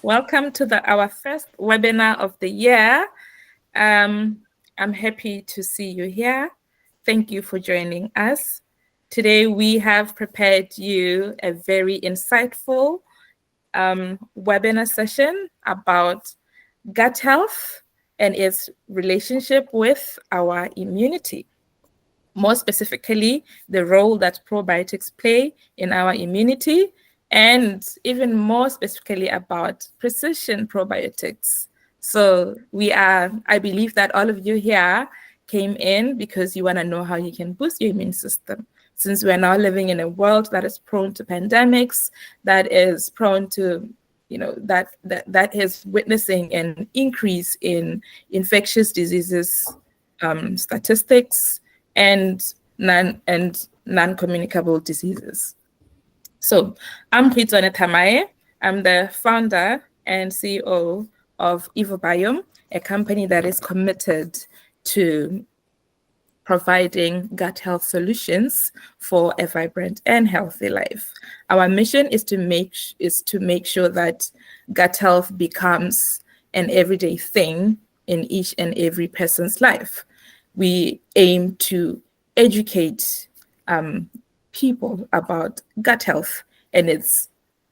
Welcome to our first webinar of the year. I'm happy to see you here. Thank you for joining us. Today we have prepared you a very insightful webinar session about gut health and its relationship with our immunity. More specifically, the role that probiotics play in our immunity, and even more specifically about precision probiotics. So I believe that all of you here came in because you want to know how you can boost your immune system. Since we're now living in a world that is prone to pandemics, that is prone to, that is witnessing an increase in infectious diseases statistics and non-communicable diseases. So I'm Brunette Katsandegwaza. I'm the founder and CEO of Evobiome, a company that is committed to providing gut health solutions for a vibrant and healthy life. Our mission is to make sure that gut health becomes an everyday thing in each and every person's life. We aim to educate people about gut health and its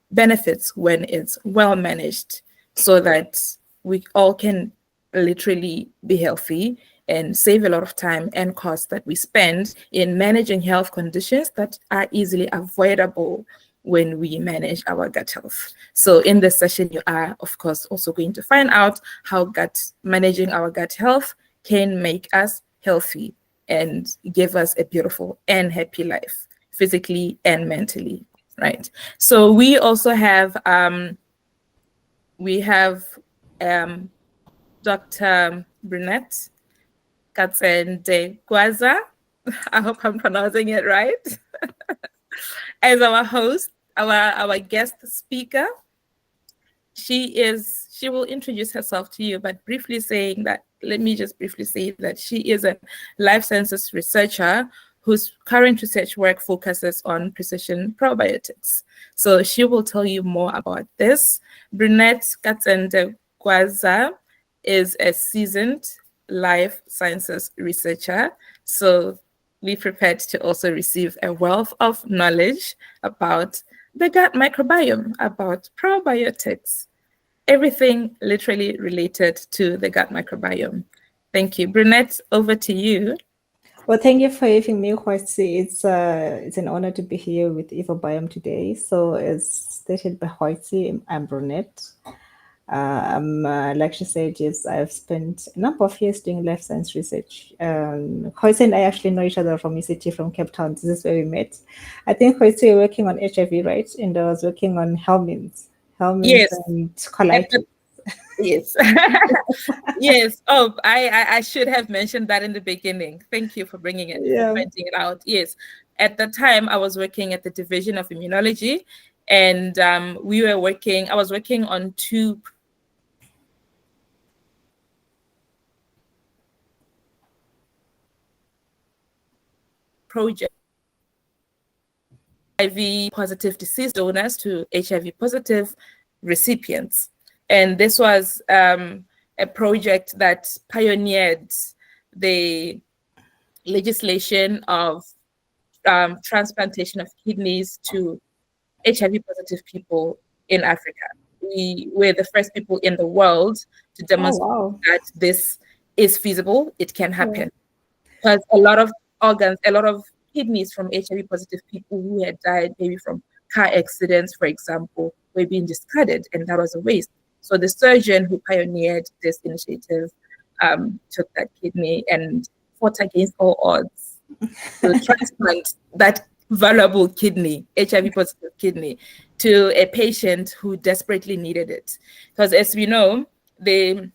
benefits when it's well managed, so that we all can literally be healthy and save a lot of time and cost that we spend in managing health conditions that are easily avoidable when we manage our gut health. So in this session, you are, of course, also going to find out how managing our gut health can make us healthy and give us a beautiful and happy life, physically and mentally, right? So we also have Dr. Brunette Katsandegwaza, I hope I'm pronouncing it right, as our host, our guest speaker. She will introduce herself to you, but let me just briefly say that she is a life sciences researcher whose current research work focuses on precision probiotics. So she will tell you more about this. Brunette Katsandegwaza is a seasoned life sciences researcher. So we prepared to also receive a wealth of knowledge about the gut microbiome, about probiotics, everything literally related to the gut microbiome. Thank you. Brunette, over to you. Well, thank you for having me, Hoitsi. It's an honor to be here with Evobiome today. So as stated by Hoitsi, I'm Brunette. Like she said, yes, I've spent a number of years doing life science research. Hoitsi and I actually know each other from ECT from Cape Town. This is where we met. I think Hoitsi, you're working on HIV, right? And I was working on helminths Yes. and colitis. Yes. Yes. Oh, I should have mentioned that in the beginning. Thank you for bringing it, for pointing it out. Yes. At the time, I was working at the Division of Immunology, and I was working on two projects. HIV positive deceased donors to HIV positive recipients. And this was a project that pioneered the legislation of transplantation of kidneys to HIV positive people in Africa. We were the first people in the world to demonstrate that this is feasible, it can happen. Because a lot of organs, a lot of kidneys from HIV positive people who had died maybe from car accidents, for example, were being discarded, and that was a waste. So the surgeon who pioneered this initiative took that kidney and fought against all odds to transplant that valuable kidney, HIV positive kidney, to a patient who desperately needed it. Because as we know, the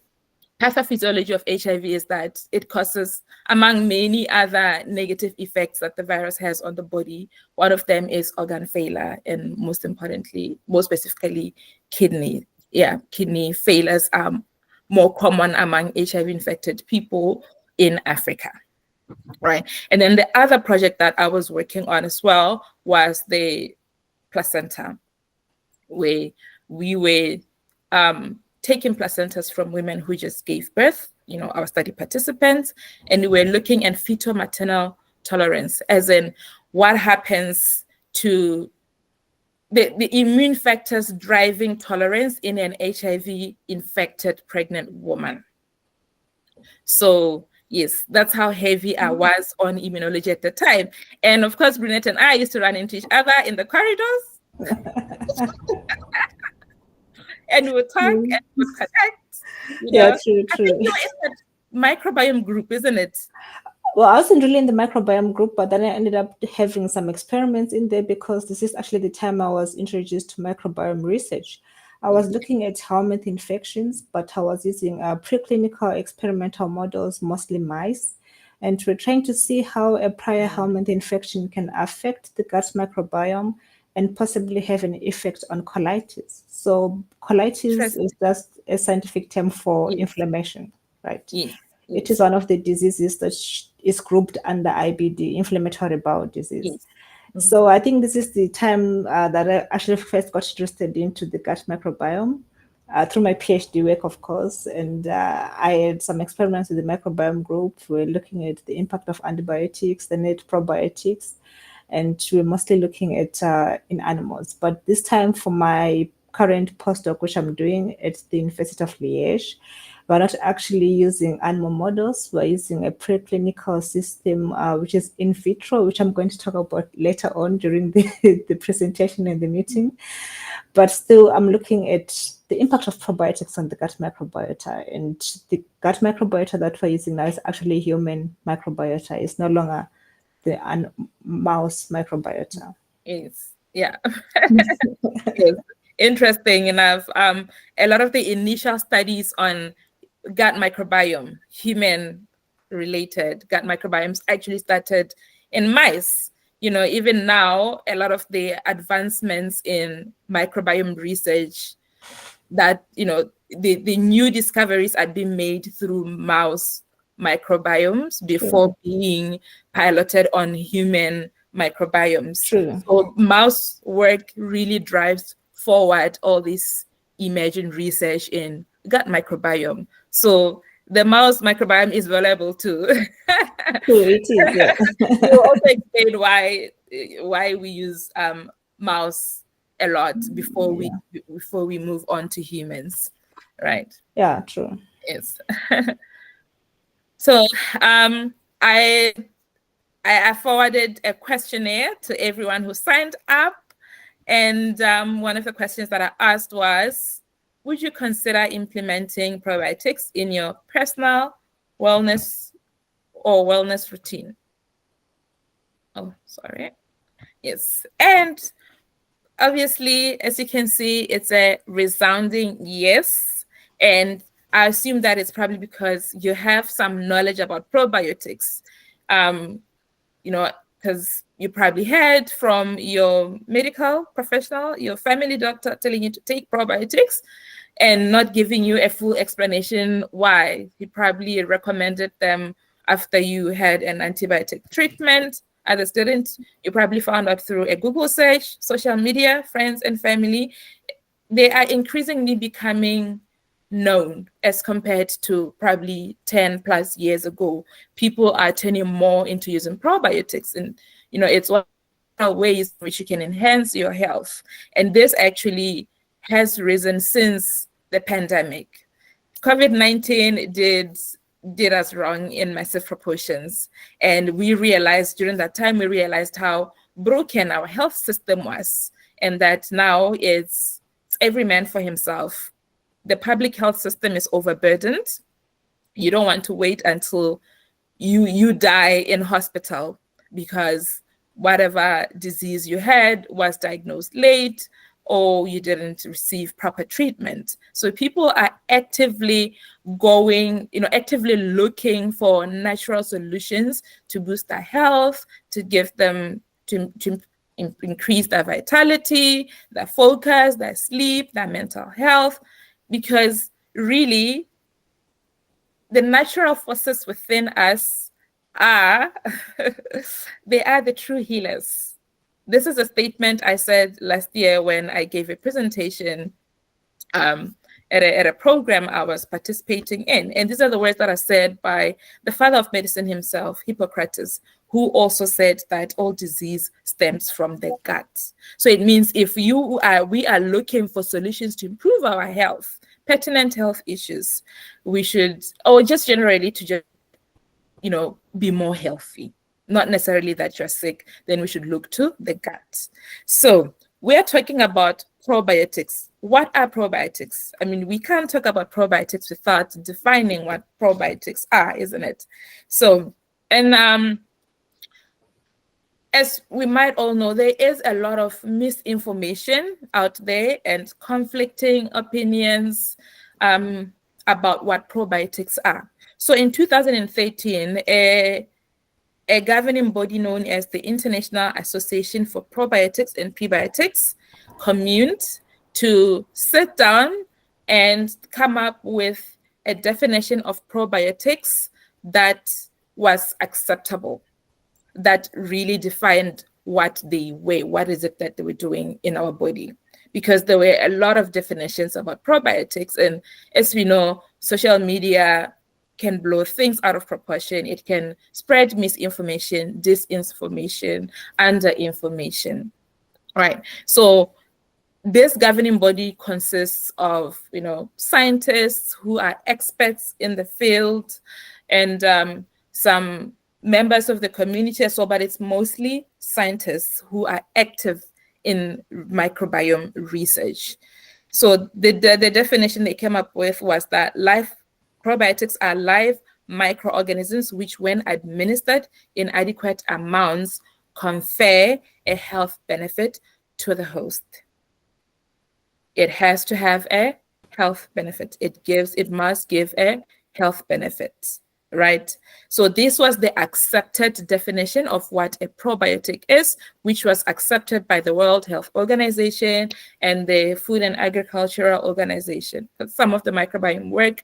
pathophysiology of HIV is that it causes, among many other negative effects that the virus has on the body, one of them is organ failure, and most specifically, kidney. Yeah, kidney failures are more common among HIV-infected people in Africa, right? And then the other project that I was working on as well was the placenta, where we were taking placentas from women who just gave birth, our study participants, and we were looking at fetal maternal tolerance, as in what happens to the immune factors driving tolerance in an HIV-infected pregnant woman. So yes, that's how heavy I was on immunology at the time. And of course, Brunette and I used to run into each other in the corridors. And we would talk and we would connect. Yeah, true. I think you're in that microbiome group, isn't it? Well, I wasn't really in the microbiome group, but then I ended up having some experiments in there because this is actually the time I was introduced to microbiome research. I was looking at helminth infections, but I was using preclinical experimental models, mostly mice. And we're trying to see how a prior helminth infection can affect the gut microbiome and possibly have an effect on colitis. So colitis is just a scientific term for inflammation, right? Yes. It is one of the diseases that is grouped under IBD, inflammatory bowel disease. Yes. So I think this is the time that I actually first got interested into the gut microbiome through my PhD work, of course. And I had some experiments with the microbiome group. We're looking at the impact of antibiotics, the net probiotics, and we're mostly looking at in animals. But this time for my current postdoc, which I'm doing at the University of Liège, we're not actually using animal models. We're using a preclinical system, which is in vitro, which I'm going to talk about later on during the presentation and the meeting. But still, I'm looking at the impact of probiotics on the gut microbiota. And the gut microbiota that we're using now is actually human microbiota. It's no longer the mouse microbiota. Yes. Yeah. Yes. Interesting enough. A lot of the initial studies on gut microbiome, human-related gut microbiomes, actually started in mice. Even now, a lot of the advancements in microbiome research that, the new discoveries are being made through mouse microbiomes before being piloted on human microbiomes. True. So mouse work really drives forward all this emerging research in gut microbiome. So the mouse microbiome is valuable too. True, it is. Yeah. We'll also explain why we use mouse a lot before we move on to humans, right? Yeah, true. Yes. So I forwarded a questionnaire to everyone who signed up. And one of the questions that I asked was, would you consider implementing probiotics in your personal wellness routine? Oh, sorry. Yes. And obviously, as you can see, it's a resounding yes. And I assume that it's probably because you have some knowledge about probiotics. Because you probably heard from your medical professional, your family doctor telling you to take probiotics and not giving you a full explanation why. He probably recommended them after you had an antibiotic treatment. As a student, you probably found out through a Google search, social media, friends and family. They are increasingly becoming known as compared to probably 10 plus years ago. People are turning more into using probiotics, and it's one of the ways in which you can enhance your health. And this actually has risen since the pandemic. COVID-19 did us wrong in massive proportions, and during that time we realized how broken our health system was, and that now it's every man for himself. The public health system is overburdened. You don't want to wait until you die in hospital because whatever disease you had was diagnosed late or you didn't receive proper treatment. So people are actively looking for natural solutions to boost their health, to give them, to increase their vitality, their focus, their sleep, their mental health, because really the natural forces within us are they are the true healers. This is a statement I said last year when I gave a presentation at a program I was participating in. And these are the words that are said by the father of medicine himself, Hippocrates, who also said that all disease stems from the gut. So it means if we are looking for solutions to improve our health, pertinent health issues, we should, or just generally to just, be more healthy, not necessarily that you're sick, then we should look to the gut. So we are talking about probiotics. What are probiotics? I mean, we can't talk about probiotics without defining what probiotics are, isn't it? So, and as we might all know, there is a lot of misinformation out there and conflicting opinions about what probiotics are. So in 2013, a governing body known as the International Association for Probiotics and Prebiotics communed to sit down and come up with a definition of probiotics that was acceptable, that really defined what they were, what is it that they were doing in our body. Because there were a lot of definitions about probiotics. And as we know, social media can blow things out of proportion. It can spread misinformation, disinformation, underinformation, right? So this governing body consists of, scientists who are experts in the field and some members of the community as well, but it's mostly scientists who are active in microbiome research. So the definition they came up with was that probiotics are live microorganisms which, when administered in adequate amounts, confer a health benefit to the host. It has to have a health benefit. It must give a health benefit, right? So this was the accepted definition of what a probiotic is, which was accepted by the World Health Organization and the Food and Agricultural Organization. Some of the microbiome work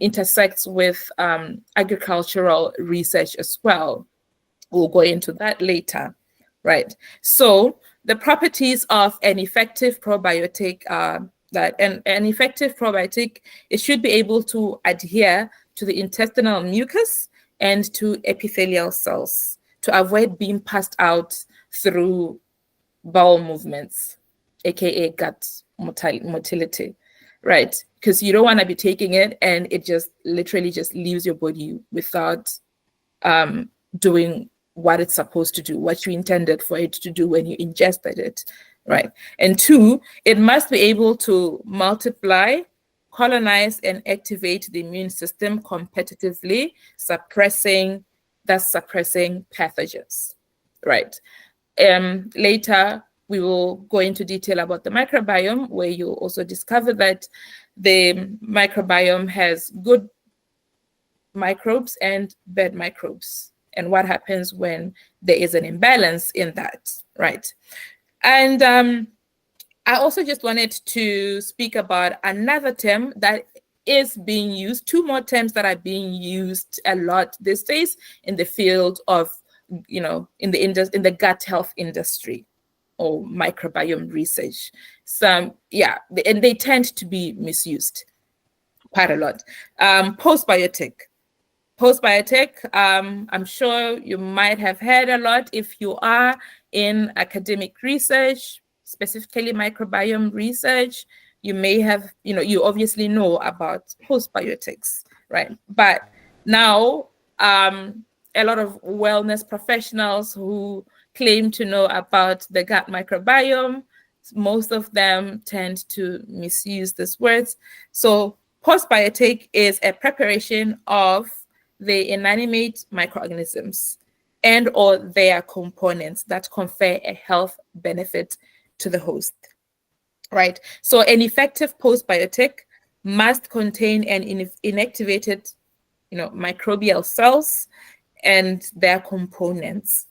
intersects with agricultural research as well. We'll go into that later, right? So the properties of an effective probiotic are that an effective probiotic, it should be able to adhere to the intestinal mucus and to epithelial cells to avoid being passed out through bowel movements, aka gut motility, right? Because you don't want to be taking it and it just literally just leaves your body without doing what it's supposed to do, what you intended for it to do when you ingested it, right? And two, it must be able to multiply, colonize, and activate the immune system competitively, suppressing pathogens, right? Later, we will go into detail about the microbiome, where you'll also discover that the microbiome has good microbes and bad microbes, and what happens when there is an imbalance in that, right? And I also just wanted to speak about another term that is being used, two more terms that are being used a lot these days in the field of, in the gut health industry or microbiome research. And they tend to be misused quite a lot. Postbiotic, I'm sure you might have heard a lot if you are in academic research, specifically microbiome research. You may have, you obviously know about postbiotics, right? But now a lot of wellness professionals who claim to know about the gut microbiome, most of them tend to misuse these words. So postbiotic is a preparation of the inanimate microorganisms and or their components that confer a health benefit to the host, right? So an effective postbiotic must contain an inactivated, microbial cells and their components.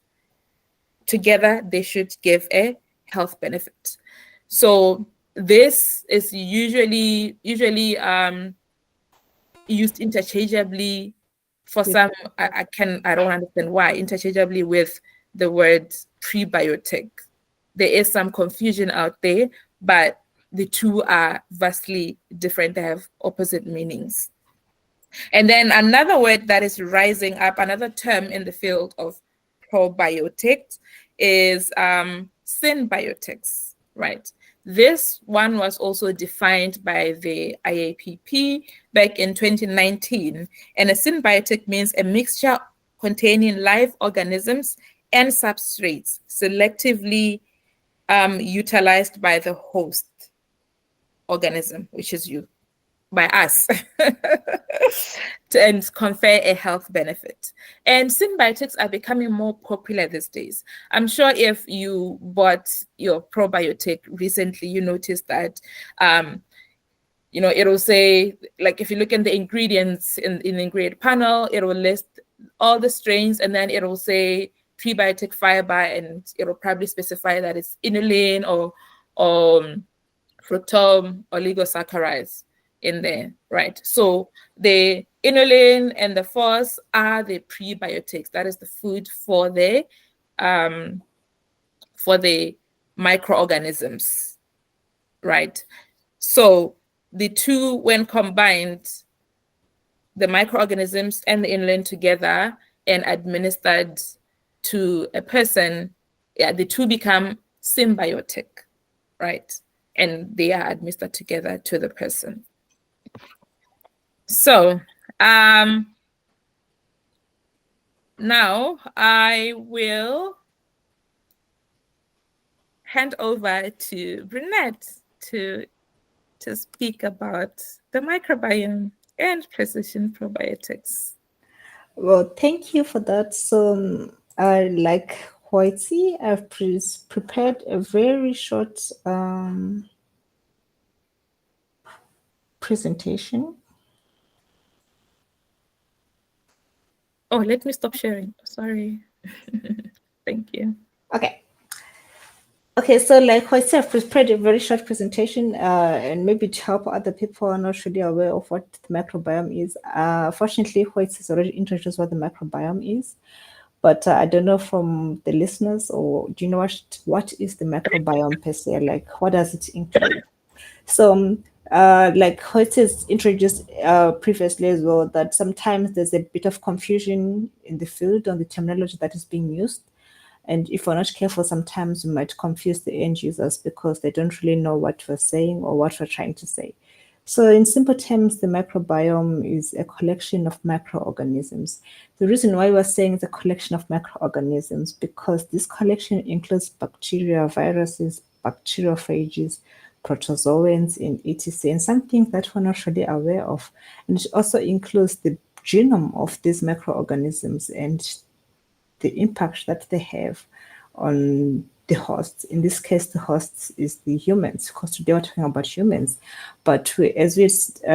Together, they should give a health benefit. So this is usually used interchangeably. For some, I don't understand why, interchangeably with the word prebiotic. There is some confusion out there, but the two are vastly different. They have opposite meanings. And then another word that is rising up, another term in the field of probiotics, is symbiotics, right? This one was also defined by the IAPP back in 2019. And a symbiotic means a mixture containing live organisms and substrates selectively utilized by the host organism, which is you, by us, and confer a health benefit. And symbiotics are becoming more popular these days. I'm sure if you bought your probiotic recently, you noticed that it'll say, like, if you look in the ingredients in the ingredient panel, it will list all the strains, and then it'll say prebiotic fiber, and it'll probably specify that it's inulin or fructose oligosaccharides in there, right? So the inulin and the phos are the prebiotics. That is the food for the microorganisms, right? So the two, when combined, the microorganisms and the inulin together and administered to a person, the two become symbiotic, right? And they are administered together to the person. So now I will hand over to Brunette to speak about the microbiome and precision probiotics. Well, thank you for that. So, like Hoiti, I've prepared a very short presentation. Oh, let me stop sharing. Sorry. Thank you. Okay, so like Hoiti, I've prepared a very short presentation and maybe to help other people who are not really aware of what the microbiome is. Fortunately, Hoiti has already introduced what the microbiome is. But I don't know from the listeners, or do you know what is the microbiome per se? Like, what does it include? So, like Hoyt has introduced previously as well, that sometimes there's a bit of confusion in the field on the terminology that is being used. And if we're not careful, sometimes we might confuse the end users because they don't really know what we're saying or what we're trying to say. So in simple terms, the microbiome is a collection of microorganisms. The reason why we're saying it's a collection of microorganisms, because this collection includes bacteria, viruses, bacteriophages, protozoans, and etc., and some things that we're not really aware of. And it also includes the genome of these microorganisms and the impact that they have on the hosts. In this case, the hosts is the humans, because today we're talking about humans. But as we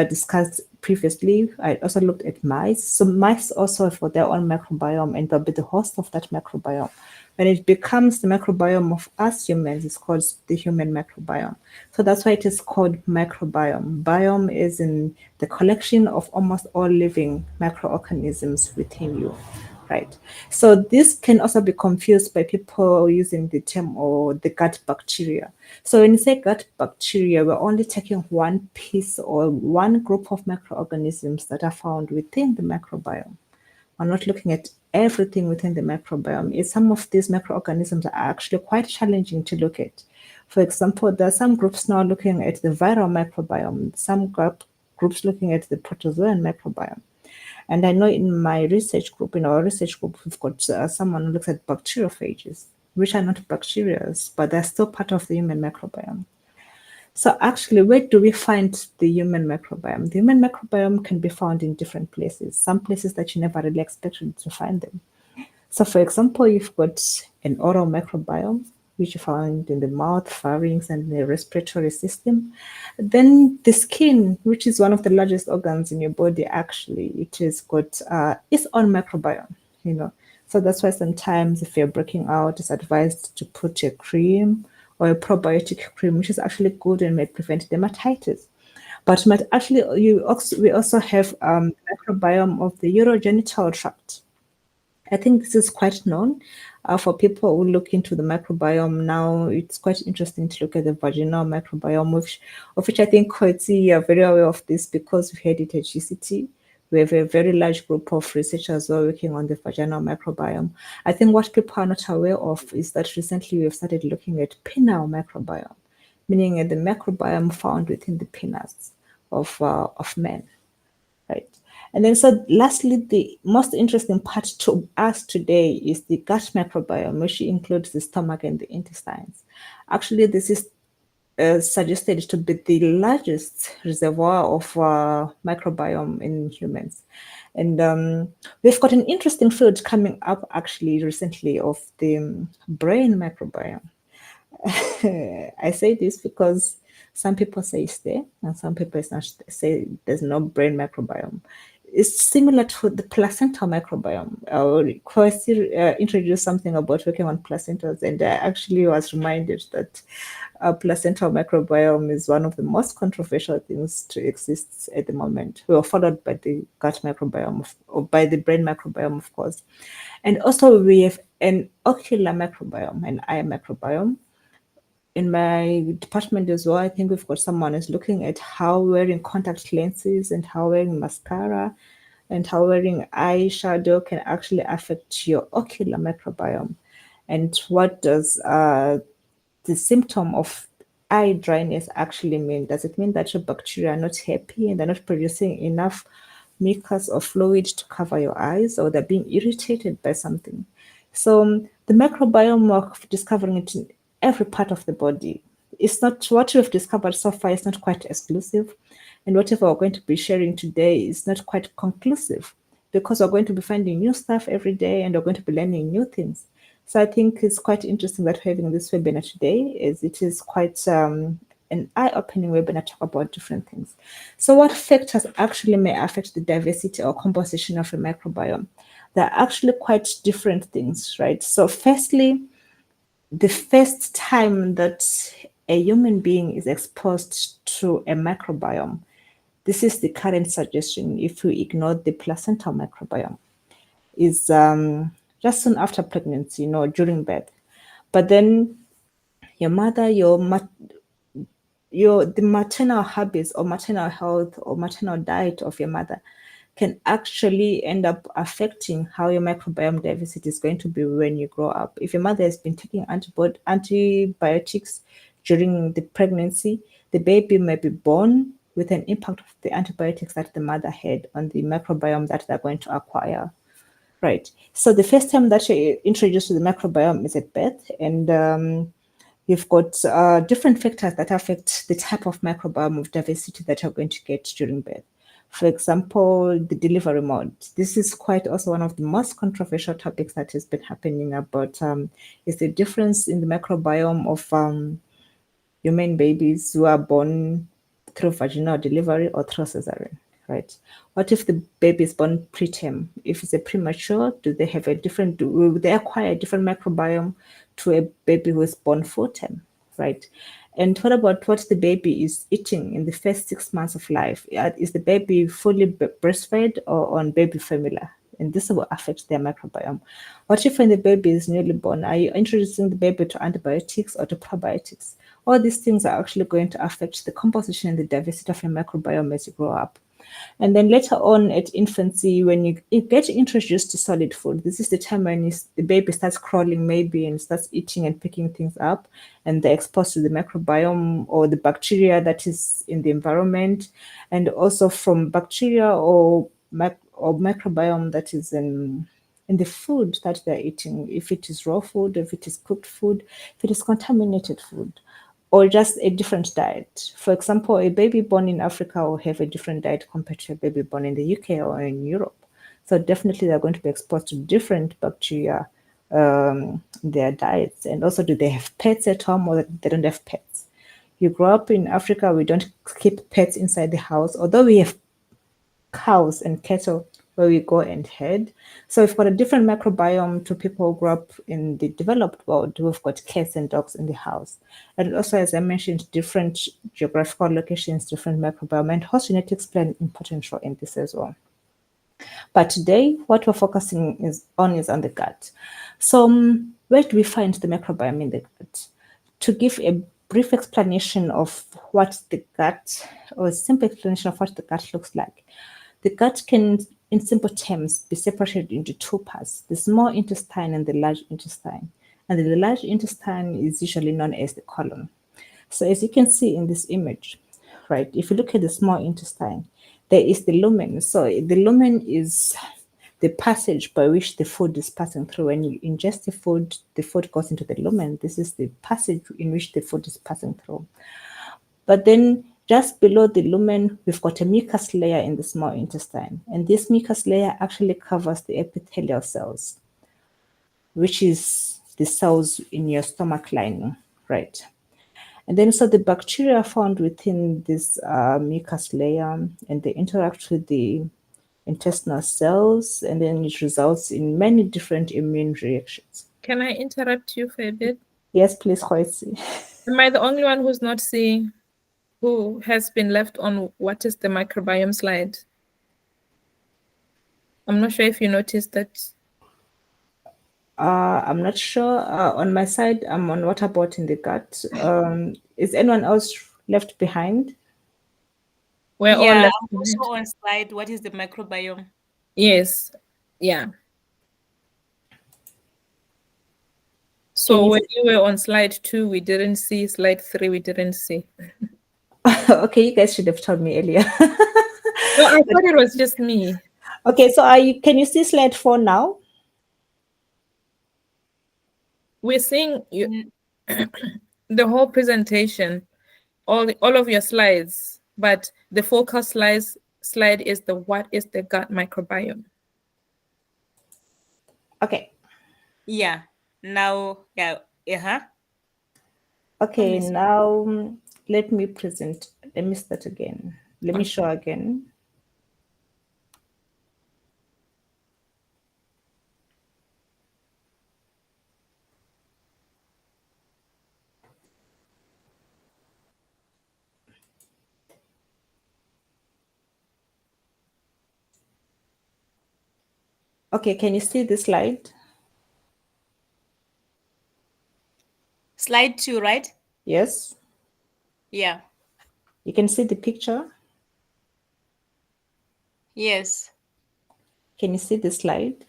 discussed previously, I also looked at mice. So mice also have their own microbiome, and they'll be the host of that microbiome. When it becomes the microbiome of us humans, it's called the human microbiome. So that's why it is called microbiome. Biome is in the collection of almost all living microorganisms within you. Right. So this can also be confused by people using the term or the gut bacteria. So when you say gut bacteria, we're only taking one piece or one group of microorganisms that are found within the microbiome. We're not looking at everything within the microbiome. Some of these microorganisms are actually quite challenging to look at. For example, there are some groups now looking at the viral microbiome, some groups looking at the protozoan microbiome. And I know in our research group, we've got someone who looks at bacteriophages, which are not bacteria, but they're still part of the human microbiome. So actually, where do we find the human microbiome? The human microbiome can be found in different places, some places that you never really expected to find them. So for example, you've got an oral microbiome, which you find in the mouth, pharynx, and the respiratory system. Then the skin, which is one of the largest organs in your body, actually, it has got its own microbiome, So that's why sometimes if you're breaking out, it's advised to put a cream or a probiotic cream, which is actually good and may prevent dermatitis. But we also have microbiome of the urogenital tract. I think this is quite known. For people who look into the microbiome now, it's quite interesting to look at the vaginal microbiome, of which I think Coetzee are very aware of this because we had it at GCT. We have a very large group of researchers who are working on the vaginal microbiome. I think what people are not aware of is that recently we have started looking at penile microbiome, meaning at the microbiome found within the penis of men, right? And then, so lastly, the most interesting part to us today is the gut microbiome, which includes the stomach and the intestines. Actually, this is suggested to be the largest reservoir of microbiome in humans. And we've got an interesting field coming up actually recently of the brain microbiome. I say this because some people say it's there, and some people say there's no brain microbiome. It's similar to the placental microbiome. Kwasi introduced something about working on placentas, and I actually was reminded that placental microbiome is one of the most controversial things to exist at the moment. We were followed by the gut microbiome, or by the brain microbiome, of course. And also we have an ocular microbiome, an eye microbiome. In my department as well, I think we've got someone who's looking at how wearing contact lenses and how wearing mascara and how wearing eyeshadow can actually affect your ocular microbiome. And what does the symptom of eye dryness actually mean? Does it mean that your bacteria are not happy and they're not producing enough mucus or fluid to cover your eyes, or they're being irritated by something? So the microbiome, of discovering it in every part of the body. It's not what we've discovered so far is not quite exclusive, and whatever we're going to be sharing today is not quite conclusive, because we're going to be finding new stuff every day and we're going to be learning new things. So I think it's quite interesting that we're having this webinar today, as it is quite an eye-opening webinar to talk about different things. So what factors actually may affect the diversity or composition of a microbiome? There are actually quite different things, right? So firstly, the first time that a human being is exposed to a microbiome, this is the current suggestion if we ignore the placental microbiome, is just soon after pregnancy, during birth. But then your mother, the maternal habits or maternal health or maternal diet of your mother can actually end up affecting how your microbiome diversity is going to be when you grow up. If your mother has been taking antibiotics during the pregnancy, the baby may be born with an impact of the antibiotics that the mother had on the microbiome that they're going to acquire. Right. So the first time that you're introduced to the microbiome is at birth, and you've got different factors that affect the type of microbiome of diversity that you're going to get during birth. For example, the delivery mode. This is quite also one of the most controversial topics that has been happening about is the difference in the microbiome of human babies who are born through vaginal delivery or through cesarean, right? What if the baby is born preterm? If it's a premature, do they will they acquire a different microbiome to a baby who is born full term, right? And what about what the baby is eating in the first 6 months of life? Is the baby fully breastfed or on baby formula? And this will affect their microbiome. What if when the baby is newly born, are you introducing the baby to antibiotics or to probiotics? All these things are actually going to affect the composition and the diversity of your microbiome as you grow up. And then later on at infancy, when you get introduced to solid food, this is the time when the baby starts crawling maybe and starts eating and picking things up, and they're exposed to the microbiome or the bacteria that is in the environment, and also from bacteria or microbiome that is in the food that they're eating, if it is raw food, if it is cooked food, if it is contaminated food, or just a different diet. For example, a baby born in Africa will have a different diet compared to a baby born in the UK or in Europe. So definitely they're going to be exposed to different bacteria in their diets. And also, do they have pets at home or they don't have pets? You grow up in Africa, we don't keep pets inside the house, although we have cows and cattle where we go and head. So we've got a different microbiome to people who grew up in the developed world. We've got cats and dogs in the house. And also, as I mentioned, different geographical locations, different microbiome, and host genetics play an important role in this as well. But today, what we're focusing is on the gut. So, where do we find the microbiome in the gut? To give a brief explanation of what the gut, or a simple explanation of what the gut looks like, the gut can, in simple terms, be separated into two parts: the small intestine and the large intestine. And the large intestine is usually known as the colon. So, as you can see in this image, right, if you look at the small intestine, there is the lumen. So the lumen is the passage by which the food is passing through. When you ingest the food goes into the lumen. This is the passage in which the food is passing through. But then just below the lumen, we've got a mucus layer in the small intestine. And this mucus layer actually covers the epithelial cells, which is the cells in your stomach lining, right? And then so the bacteria found within this mucus layer, and they interact with the intestinal cells, and then it results in many different immune reactions. Can I interrupt you for a bit? Yes, please, Khoisi. Am I the only one who's not seeing, who has been left on what is the microbiome slide? I'm not sure if you noticed that. I'm not sure. On my side, I'm on what about in the gut. Is anyone else left behind? We're all Yeah, left I'm behind. also on slide. What is the microbiome? Yes. Yeah. Can So you when you were on slide 2, we didn't see. Slide 3, we didn't see. Okay, you guys should have told me earlier. No, I thought it was just me. Okay, so can you see slide 4 now? We're seeing you, the whole presentation, all of your slides, but the focus slide is the what is the gut microbiome. Okay. Yeah. Now, yeah. Uh-huh. Okay, Promise. now let me present. Let me start again. Let me show again. Okay, can you see the slide? Slide 2, right? Yes. Yeah. You can see the picture. Yes. Can you see the slide?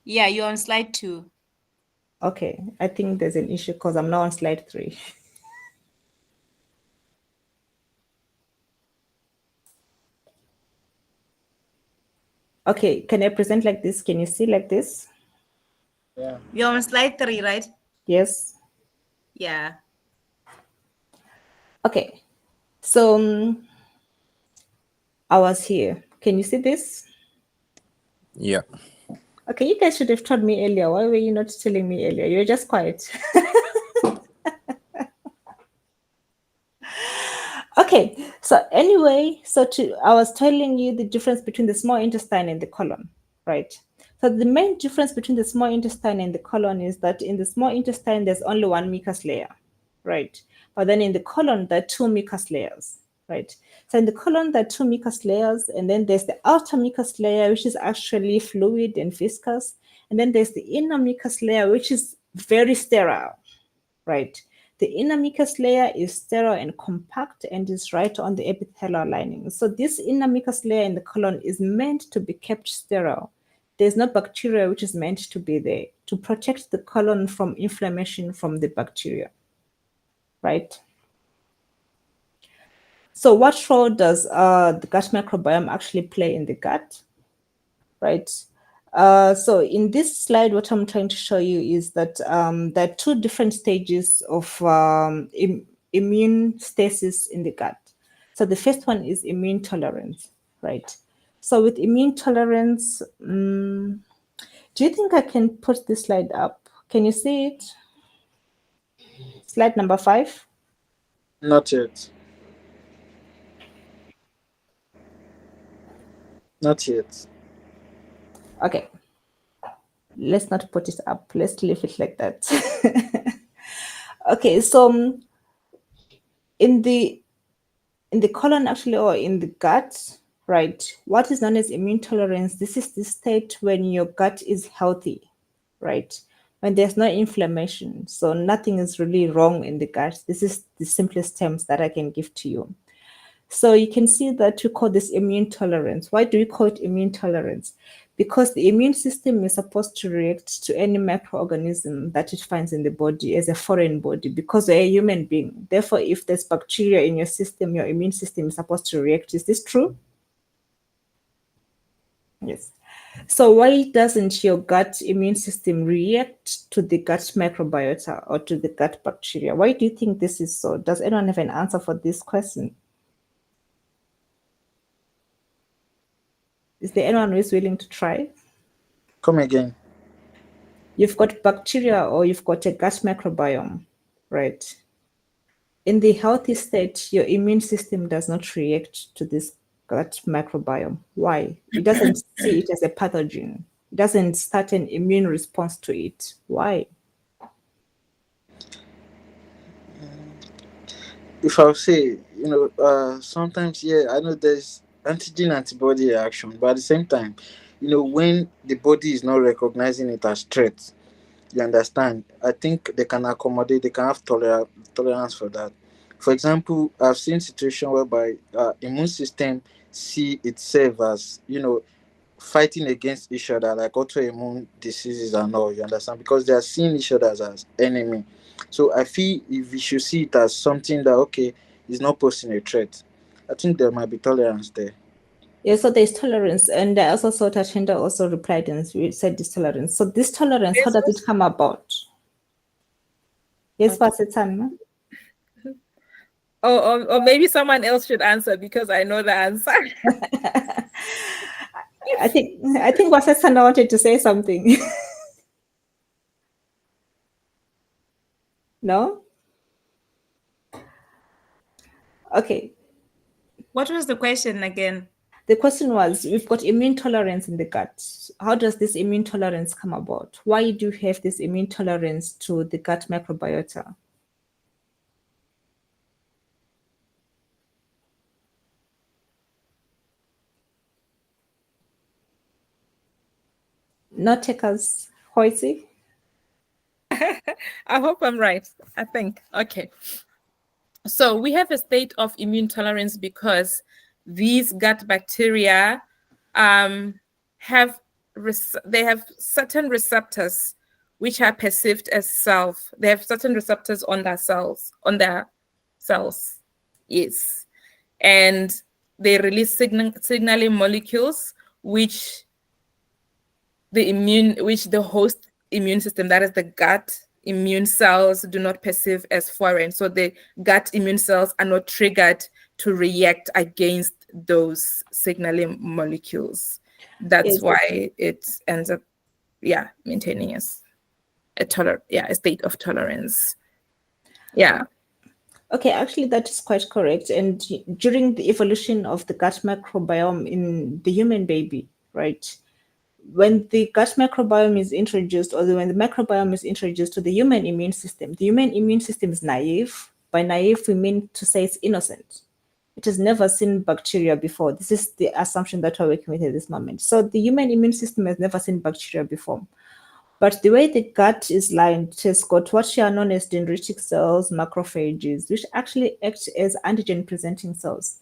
Yeah, you're on slide 2. Okay, I think there's an issue because I'm now on slide 3. Okay, can I present like this? Can you see like this? Yeah. You're on slide 3, right? Yes. Yeah. Okay, so I was here. Can you see this? Yeah. Okay, you guys should have told me earlier. Why were you not telling me earlier? You were just quiet. Okay, so anyway, I was telling you the difference between the small intestine and the colon, right? So the main difference between the small intestine and the colon is that in the small intestine, there's only one mucus layer, right? But then in the colon, there are two mucus layers, right? So in the colon, there are two mucus layers, and then there's the outer mucus layer, which is actually fluid and viscous. And then there's the inner mucus layer, which is very sterile, right? The inner mucus layer is sterile and compact and is right on the epithelial lining. So this inner mucus layer in the colon is meant to be kept sterile. There's no bacteria which is meant to be there to protect the colon from inflammation from the bacteria, right? So what role does the gut microbiome actually play in the gut, right? So in this slide, what I'm trying to show you is that there are two different stages of immune stasis in the gut. So the first one is immune tolerance, right? So with immune tolerance, do you think I can put this slide up? Can you see it? Slide number 5. Not yet. Not yet. Okay. Let's not put it up. Let's leave it like that. Okay, so in the colon actually, or in the gut, right? What is known as immune tolerance? This is the state when your gut is healthy, right? When there's no inflammation, so nothing is really wrong in the gut. This is the simplest terms that I can give to you. So you can see that we call this immune tolerance. Why do we call it immune tolerance? Because the immune system is supposed to react to any microorganism that it finds in the body as a foreign body, because we're a human being. Therefore, if there's bacteria in your system, your immune system is supposed to react. Is this true? Yes. So why doesn't your gut immune system react to the gut microbiota or to the gut bacteria? Why do you think this is so? Does anyone have an answer for this question? Is there anyone who is willing to try? Come again. You've got bacteria or you've got a gut microbiome, right? In the healthy state, your immune system does not react to this gut microbiome. Why? It doesn't see it as a pathogen. It doesn't start an immune response to it. Why? If I'll say, sometimes, I know there's antigen antibody reaction, but at the same time, when the body is not recognizing it as threat, you understand, I think they can accommodate, they can have tolerance for that. For example, I've seen situation whereby immune system see itself as, fighting against each other, like autoimmune diseases and all, you understand, because they are seeing each other as enemy. So I feel if we should see it as something that, okay, is not posing a threat, I think there might be tolerance there. Yeah, so there's tolerance. And I also saw Tachinda also replied and said this tolerance. So this tolerance, how does it come about? Yes, Pasitana. Or maybe someone else should answer because I know the answer. I think Pasitana wanted to say something. No? Okay. What was the question again? The question was, we've got immune tolerance in the gut. How does this immune tolerance come about? Why do you have this immune tolerance to the gut microbiota? Not takers, Hoisi? I hope I'm right. I think. Okay. So we have a state of immune tolerance because these gut bacteria have certain receptors which are perceived as self. They have certain receptors on their cells, Yes. And they release signaling molecules which the host immune system, that is the gut immune cells, do not perceive as foreign. So the gut immune cells are not triggered to react against those signaling molecules. That's why it ends up, maintaining a state of tolerance. Yeah. Okay, actually, that is quite correct. And during the evolution of the gut microbiome in the human baby, right? When the gut microbiome is introduced, or when the microbiome is introduced to the human immune system is naive. By naive, we mean to say it's innocent. It has never seen bacteria before. This is the assumption that we're working with at this moment. So the human immune system has never seen bacteria before. But the way the gut is lined, it has got what are known as dendritic cells, macrophages, which actually act as antigen-presenting cells.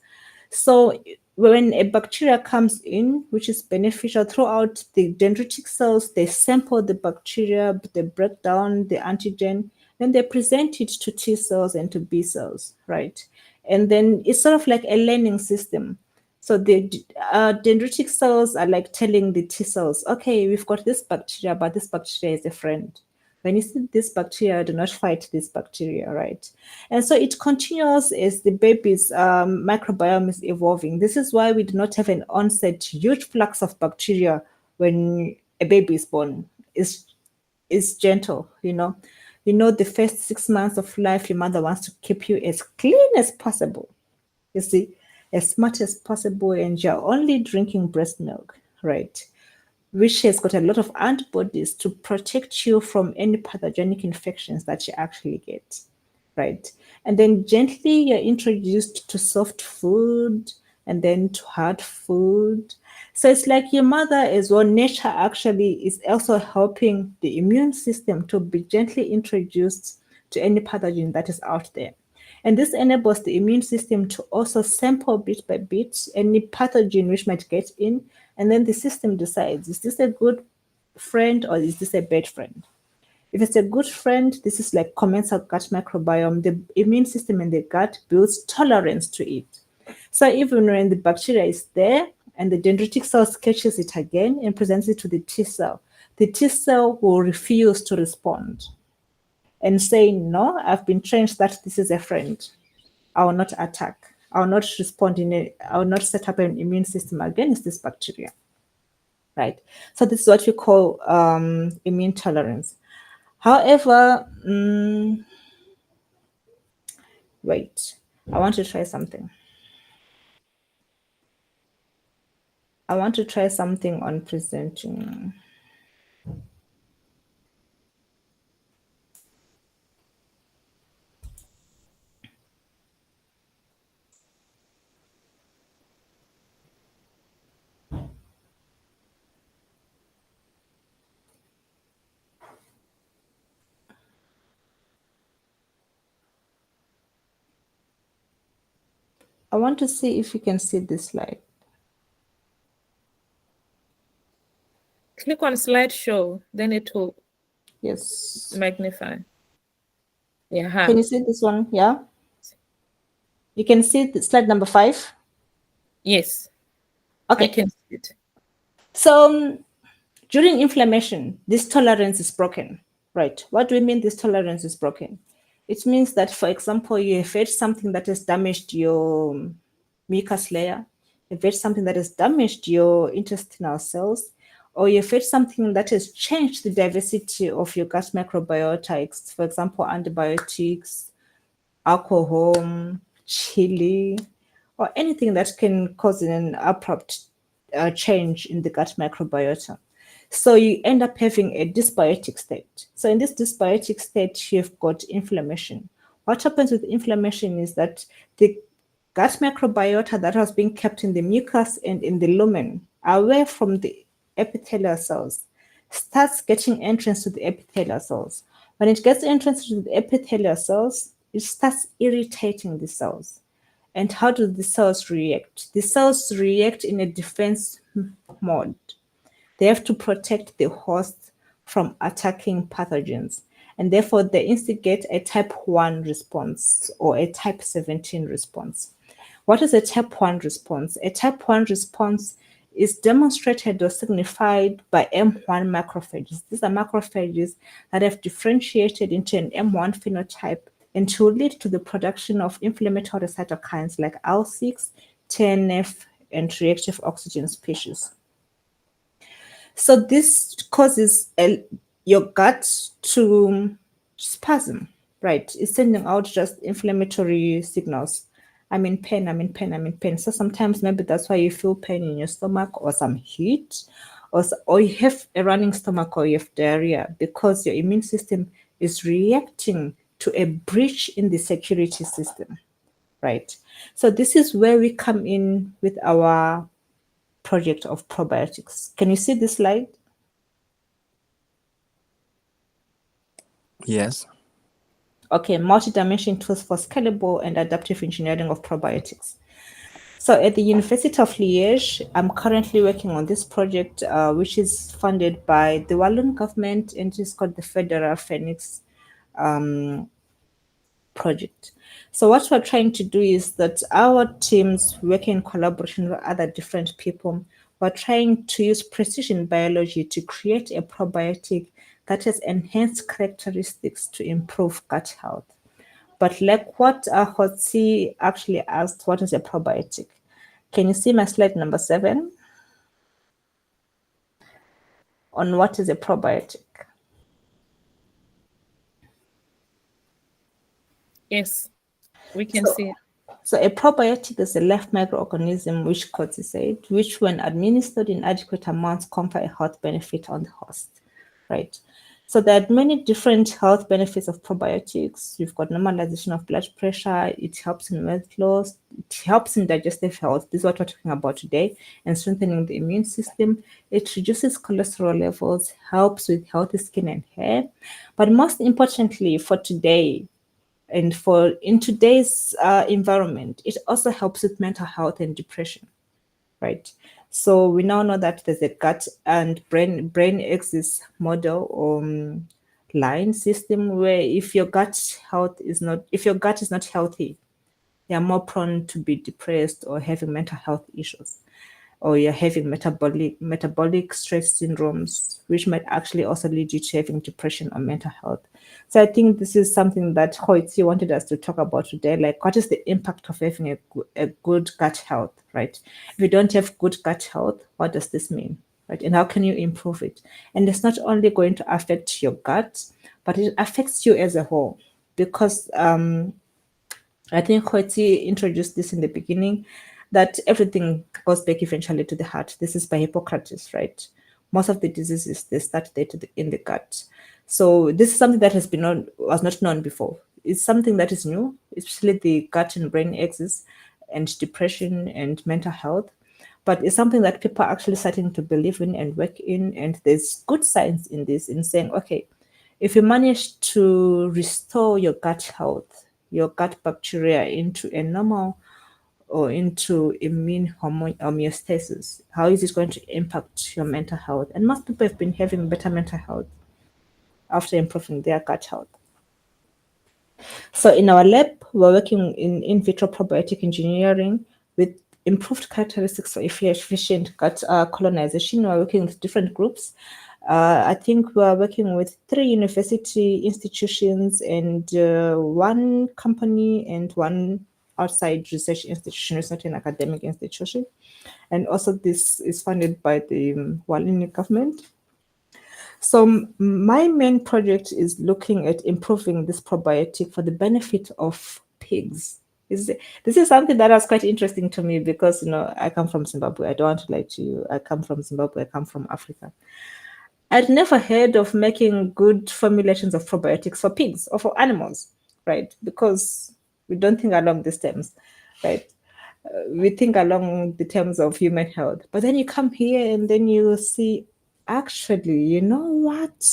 So when a bacteria comes in, which is beneficial throughout the dendritic cells, they sample the bacteria, they break down the antigen, then they present it to T cells and to B cells, right? And then it's sort of like a learning system. So the dendritic cells are like telling the T cells, okay, we've got this bacteria, but this bacteria is a friend. When you see this bacteria, do not fight this bacteria, right? And so it continues as the baby's microbiome is evolving. This is why we do not have an onset huge flux of bacteria when a baby is born. It's gentle, the first 6 months of life, your mother wants to keep you as clean as possible. You see, as smart as possible, and you're only drinking breast milk, right? Which has got a lot of antibodies to protect you from any pathogenic infections that you actually get, right? And then gently you're introduced to soft food, and then to hard food. So it's like your mother as well. Nature actually is also helping the immune system to be gently introduced to any pathogen that is out there. And this enables the immune system to also sample bit by bit any pathogen which might get in. And then the system decides, is this a good friend or is this a bad friend? If it's a good friend, this is like commensal gut microbiome. The immune system in the gut builds tolerance to it. So even when the bacteria is there and the dendritic cell catches it again and presents it to the T cell will refuse to respond and say, no, I've been trained that this is a friend. I will not attack. I will not respond I will not set up an immune system against this bacteria. Right. So this is what we call immune tolerance. However, wait, I want to try something. I want to try something on presenting. I want to see if you can see this slide. Click on slideshow, then it will magnify. Yeah. Can you see this one? Yeah. You can see the slide number 5. Yes. Okay. I can see it. So during inflammation, this tolerance is broken, right? What do we mean this tolerance is broken? It means that, for example, you have had something that has damaged your mucus layer, you've had something that has damaged your intestinal cells, or you've had something that has changed the diversity of your gut microbiota, for example, antibiotics, alcohol, chili, or anything that can cause an abrupt change in the gut microbiota. So you end up having a dysbiotic state. So in this dysbiotic state, you've got inflammation. What happens with inflammation is that the gut microbiota that was being kept in the mucus and in the lumen, away from the epithelial cells, starts getting entrance to the epithelial cells. When it gets entrance to the epithelial cells, it starts irritating the cells. And how do the cells react? The cells react in a defense mode. They have to protect the host from attacking pathogens. And therefore, they instigate a type 1 response or a type 17 response. What is a type 1 response? A type 1 response is demonstrated or signified by M1 macrophages. These are macrophages that have differentiated into an M1 phenotype and to lead to the production of inflammatory cytokines like IL-6, TNF, and reactive oxygen species. So this causes your gut to spasm, right? It's sending out just inflammatory signals. I'm in pain, I'm in pain, I'm in pain. So sometimes maybe that's why you feel pain in your stomach or some heat, or you have a running stomach or you have diarrhea because your immune system is reacting to a breach in the security system, right? So this is where we come in with our project of probiotics. Can you see this slide? Yes. Okay, multi-dimension tools for scalable and adaptive engineering of probiotics. So at the University of Liège, I'm currently working on this project, which is funded by the Walloon government, and it is called the Federal Phoenix project. So what we're trying to do is that our teams working in collaboration with other different people, we're trying to use precision biology to create a probiotic that has enhanced characteristics to improve gut health. But like what Hotsi actually asked, what is a probiotic? Can you see my slide number 7? On what is a probiotic? Yes, we can see it. So a probiotic is a live microorganism which causes it, which when administered in adequate amounts confer a health benefit on the host, right? So there are many different health benefits of probiotics. You've got normalization of blood pressure. It helps in weight loss. It helps in digestive health. This is what we're talking about today, and strengthening the immune system. It reduces cholesterol levels, helps with healthy skin and hair. But most importantly, for today, and for in today's environment, it also helps with mental health and depression, right? So we now know that there's a gut and brain axis model line system where if your gut is not healthy, you're more prone to be depressed or having mental health issues, or you're having metabolic stress syndromes, which might actually also lead you to having depression or mental health. So I think this is something that Hoitzi wanted us to talk about today. Like, what is the impact of having a good gut health, right? If you don't have good gut health, what does this mean, right? And how can you improve it? And it's not only going to affect your gut, but it affects you as a whole, because I think Hoitzi introduced this in the beginning, that everything goes back eventually to the heart. This is by Hippocrates, right? Most of the diseases, they start there in the gut. So this is something that was not known before. It's something that is new, especially the gut and brain axis and depression and mental health. But it's something that people are actually starting to believe in and work in. And there's good science in this, in saying, okay, if you manage to restore your gut health, your gut bacteria into a normal or into immune homeostasis, how is it going to impact your mental health? And most people have been having better mental health after improving their gut health. So in our lab, we're working in vitro probiotic engineering with improved characteristics for efficient gut colonization. We're working with different groups. I think we're working with 3 university institutions and 1 company and 1 outside research institution. It's not an academic institution. And also this is funded by the Walloon government. So my main project is looking at improving this probiotic for the benefit of pigs. This is something that was quite interesting to me because, I come from Zimbabwe. I don't want to lie to you. I come from Zimbabwe. I come from Africa. I'd never heard of making good formulations of probiotics for pigs or for animals, right? Because we don't think along these terms, right? We think along the terms of human health. But then you come here and then you see, actually, you know what?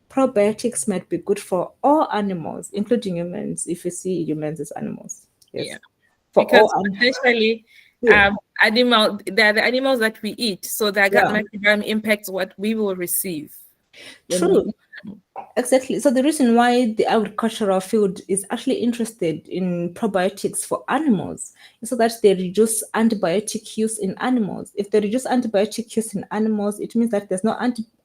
Probiotics might be good for all animals, including humans, if you see humans as animals. Yes. Yeah. For Because all potentially, Yeah. they're the animals that we eat, so their gut Yeah. microbiome impacts what we will receive. when we True. eat them. Exactly. So the reason why the agricultural field is actually interested in probiotics for animals is so that they reduce antibiotic use in animals. If they reduce antibiotic use in animals, it means that there's no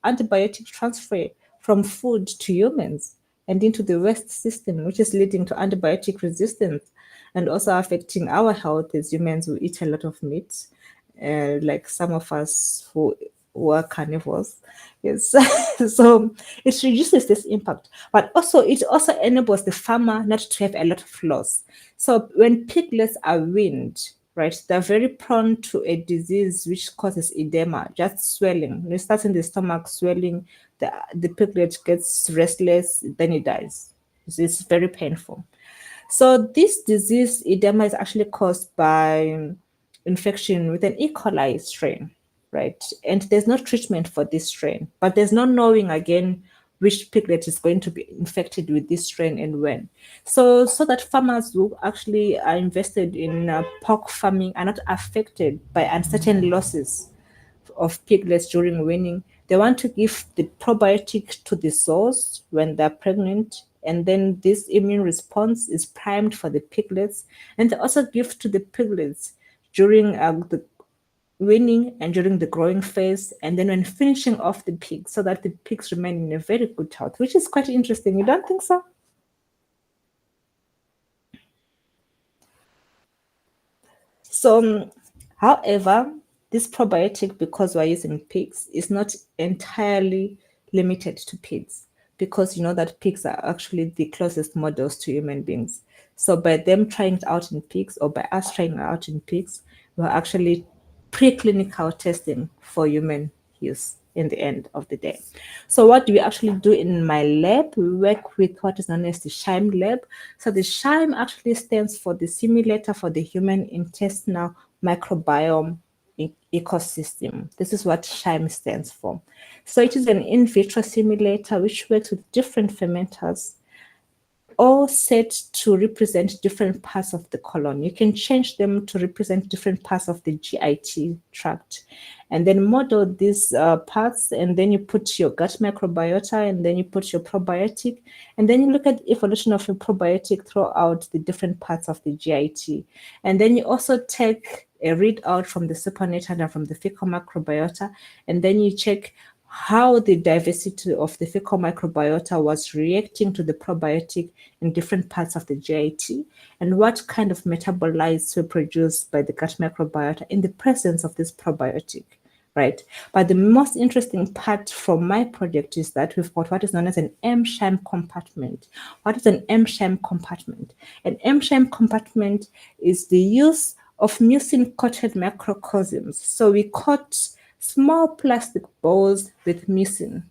antibiotic transfer from food to humans and into the waste system, which is leading to antibiotic resistance and also affecting our health as humans who eat a lot of meat, like some of us who are carnivores. Yes. So it reduces this impact, but also it also enables the farmer not to have a lot of loss. So when piglets are weaned, right, they're very prone to a disease which causes edema, just swelling. When it starts in the stomach, swelling, the piglet gets restless, then it dies. It's very painful. So this disease, edema, is actually caused by infection with an E. coli strain, right? And there's no treatment for this strain, but there's no knowing again which piglet is going to be infected with this strain and when. So that farmers who actually are invested in pork farming are not affected by uncertain losses of piglets during weaning. They want to give the probiotic to the source when they're pregnant, and then this immune response is primed for the piglets, and they also give to the piglets during the weaning and during the growing phase, and then when finishing off the pigs, so that the pigs remain in a very good health, which is quite interesting. You don't think so? So, however, this probiotic, because we're using pigs, is not entirely limited to pigs, because you know that pigs are actually the closest models to human beings. So by them trying it out in pigs, or by us trying it out in pigs, we're actually preclinical testing for human use. in the end of the day. So what do we actually do in my lab? We work with what is known as the SHIME lab. So the SHIME actually stands for the Simulator for the Human Intestinal Microbiome Ecosystem. This is what SHIME stands for. So it is an in vitro simulator which works with different fermenters, all set to represent different parts of the colon. You can change them to represent different parts of the GIT tract, and then model these parts, and then you put your gut microbiota, and then you put your probiotic, and then you look at the evolution of your probiotic throughout the different parts of the GIT. And then you also take a readout from the supernatant and from the fecal microbiota, and then you check how the diversity of the fecal microbiota was reacting to the probiotic in different parts of the GIT, and what kind of metabolites were produced by the gut microbiota in the presence of this probiotic, right? But the most interesting part from my project is that we've got what is known as an M-SHIME compartment. What is an M-SHIME compartment? An M-SHIME compartment is the use of mucin-coated macrocosms. So we coat small plastic balls with mucin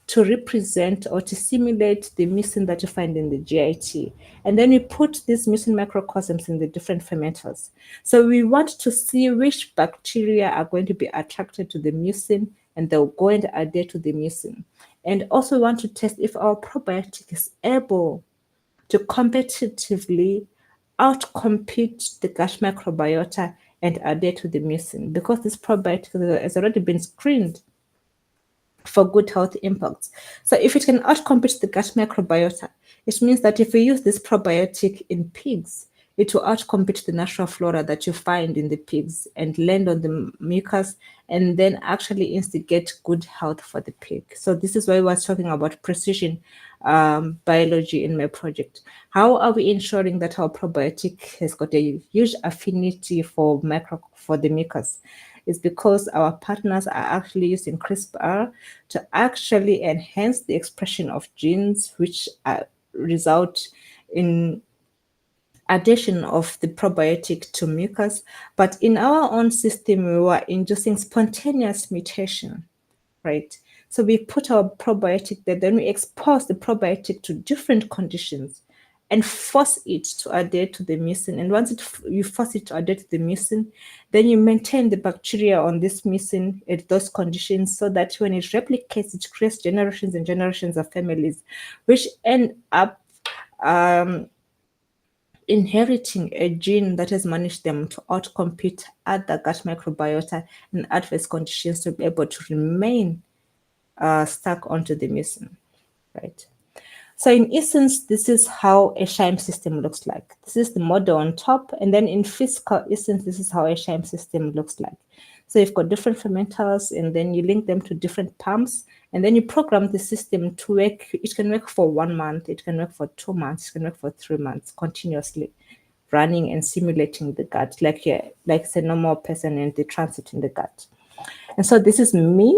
to represent or to simulate the mucin that you find in the GIT. And then we put these mucin microcosms in the different fermenters. So we want to see which bacteria are going to be attracted to the mucin, and they'll go and adhere to the mucin. And also want to test if our probiotic is able to competitively outcompete the gut microbiota and adhere to the mucin, because this probiotic has already been screened for good health impacts. So if it can outcompete the gut microbiota, it means that if we use this probiotic in pigs, it will outcompete the natural flora that you find in the pigs and land on the mucus, and then actually instigate good health for the pig. So this is why we were talking about precision biology in my project. How are we ensuring that our probiotic has got a huge affinity for the mucus? Is because our partners are actually using CRISPR to actually enhance the expression of genes which result in addition of the probiotic to mucus. But in our own system, we were inducing spontaneous mutation, right? So we put our probiotic there, then we expose the probiotic to different conditions and force it to adhere to the mucin. And once you force it to adhere to the mucin, then you maintain the bacteria on this mucin at those conditions, so that when it replicates, it creates generations and generations of families, which end up inheriting a gene that has managed them to outcompete other gut microbiota in adverse conditions to be able to remain stuck onto the mucin, right? So in essence, this is how a SHIME system looks like. This is the model on top, and then in physical essence, this is how a SHIME system looks like. So you've got different fermenters, and then you link them to different pumps, and then you program the system to work. It can work for 1 month, it can work for 2 months, it can work for 3 months, continuously running and simulating the gut, like it's a normal person in the transit in the gut. And so this is me.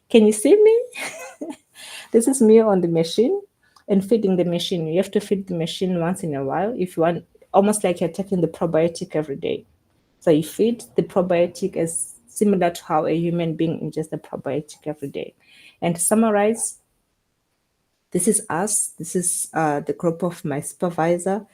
Can you see me? This is me on the machine and feeding the machine. You have to feed the machine once in a while if you want, almost like you're taking the probiotic every day. So you feed the probiotic as similar to how a human being ingests the probiotic every day. And to summarize, this is us. This is the group of my supervisor.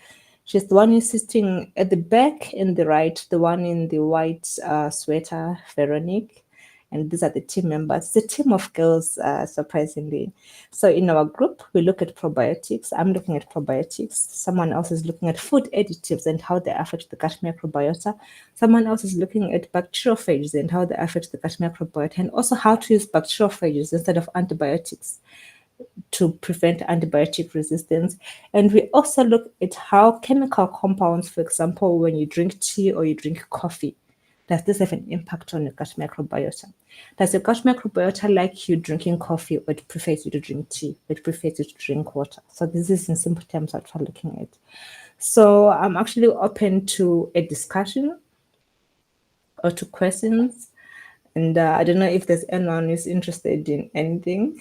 She's the one who's sitting at the back in the right, the one in the white sweater, Veronique. And these are the team members. It's a team of girls, surprisingly. So in our group, we look at probiotics. I'm looking at probiotics. Someone else is looking at food additives and how they affect the gut microbiota. Someone else is looking at bacteriophages and how they affect the gut microbiota, and also how to use bacteriophages instead of antibiotics to prevent antibiotic resistance. And we also look at how chemical compounds, for example, when you drink tea or you drink coffee, does this have an impact on your gut microbiota? Does your gut microbiota like you drinking coffee, or it prefers you to drink tea, or it prefers you to drink water? So this is in simple terms what we're looking at. So I'm actually open to a discussion or to questions. And I don't know if there's anyone who's interested in anything.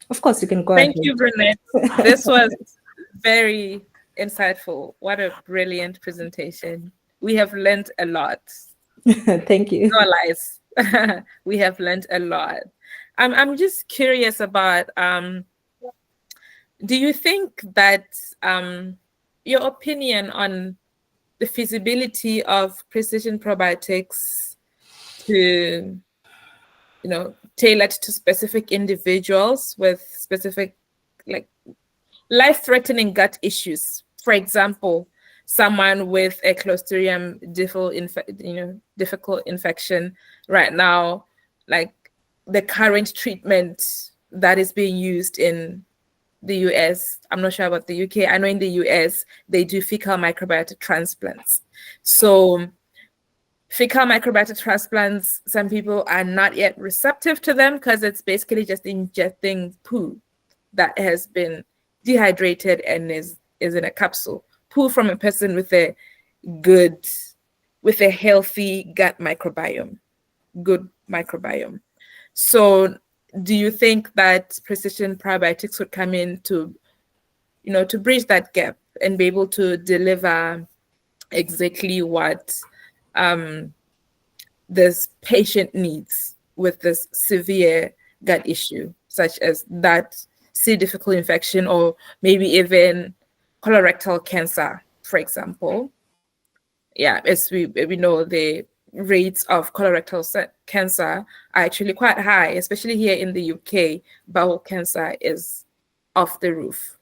Of course, you can go ahead. Thank you, Brunette. This was very insightful. What a brilliant presentation. We have learned a lot. Thank you. No lies. We have learned a lot. I'm just curious about do you think that your opinion on the feasibility of precision probiotics to, tailored to specific individuals with specific, like, life-threatening gut issues? For example, someone with a Clostridium difficult infection right now, like the current treatment that is being used in the US. I'm not sure about the UK. I know in the US, they do fecal microbiota transplants. So fecal microbiota transplants, some people are not yet receptive to them because it's basically just injecting poo that has been dehydrated and is in a capsule. Poo from a person with a healthy gut microbiome, good microbiome. So do you think that precision probiotics would come in to bridge that gap and be able to deliver exactly what this patient needs with this severe gut issue, such as that C. difficult infection, or maybe even colorectal cancer, for example? Yeah, as we know, the rates of colorectal cancer are actually quite high, especially here in the UK. Bowel cancer is off the roof.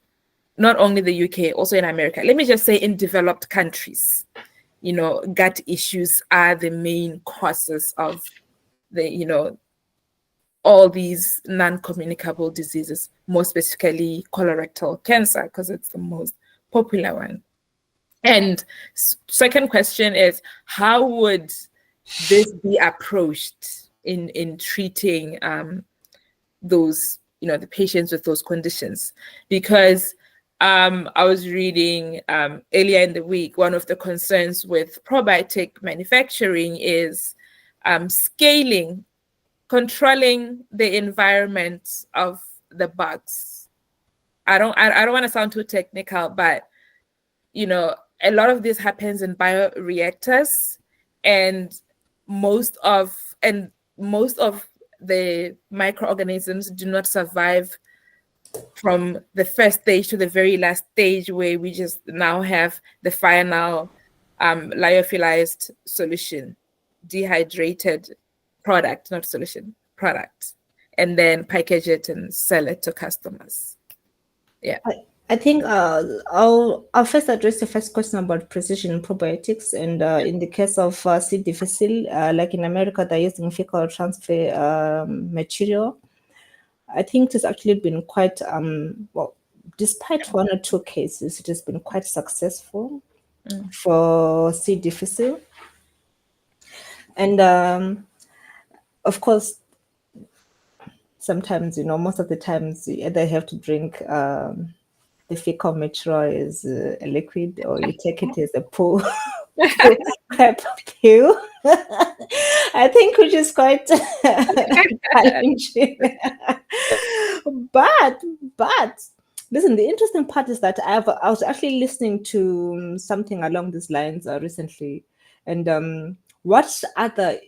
Not only the UK, also in America. Let me just say in developed countries, gut issues are the main causes of all these non-communicable diseases, more specifically colorectal cancer, because it's the most popular one. And second question is, how would this be approached in treating those, the patients with those conditions? Because I was reading earlier in the week, one of the concerns with probiotic manufacturing is scaling, controlling the environment of the bugs. I don't want to sound too technical, but a lot of this happens in bioreactors, and most of the microorganisms do not survive from the first stage to the very last stage, where we just now have the final lyophilized solution, dehydrated product, not solution, product, and then package it and sell it to customers. Yeah. I think I'll first address the first question about precision probiotics. And in the case of C. difficile, like in America, they're using fecal transfer material. I think it's actually been quite, despite one or two cases, it has been quite successful for C. difficile. And of course, sometimes, most of the times, you either have to drink the fecal material as a liquid, or you take it as a pill. I think, which is quite challenging. But listen, the interesting part is that I was actually listening to something along these lines recently, and what other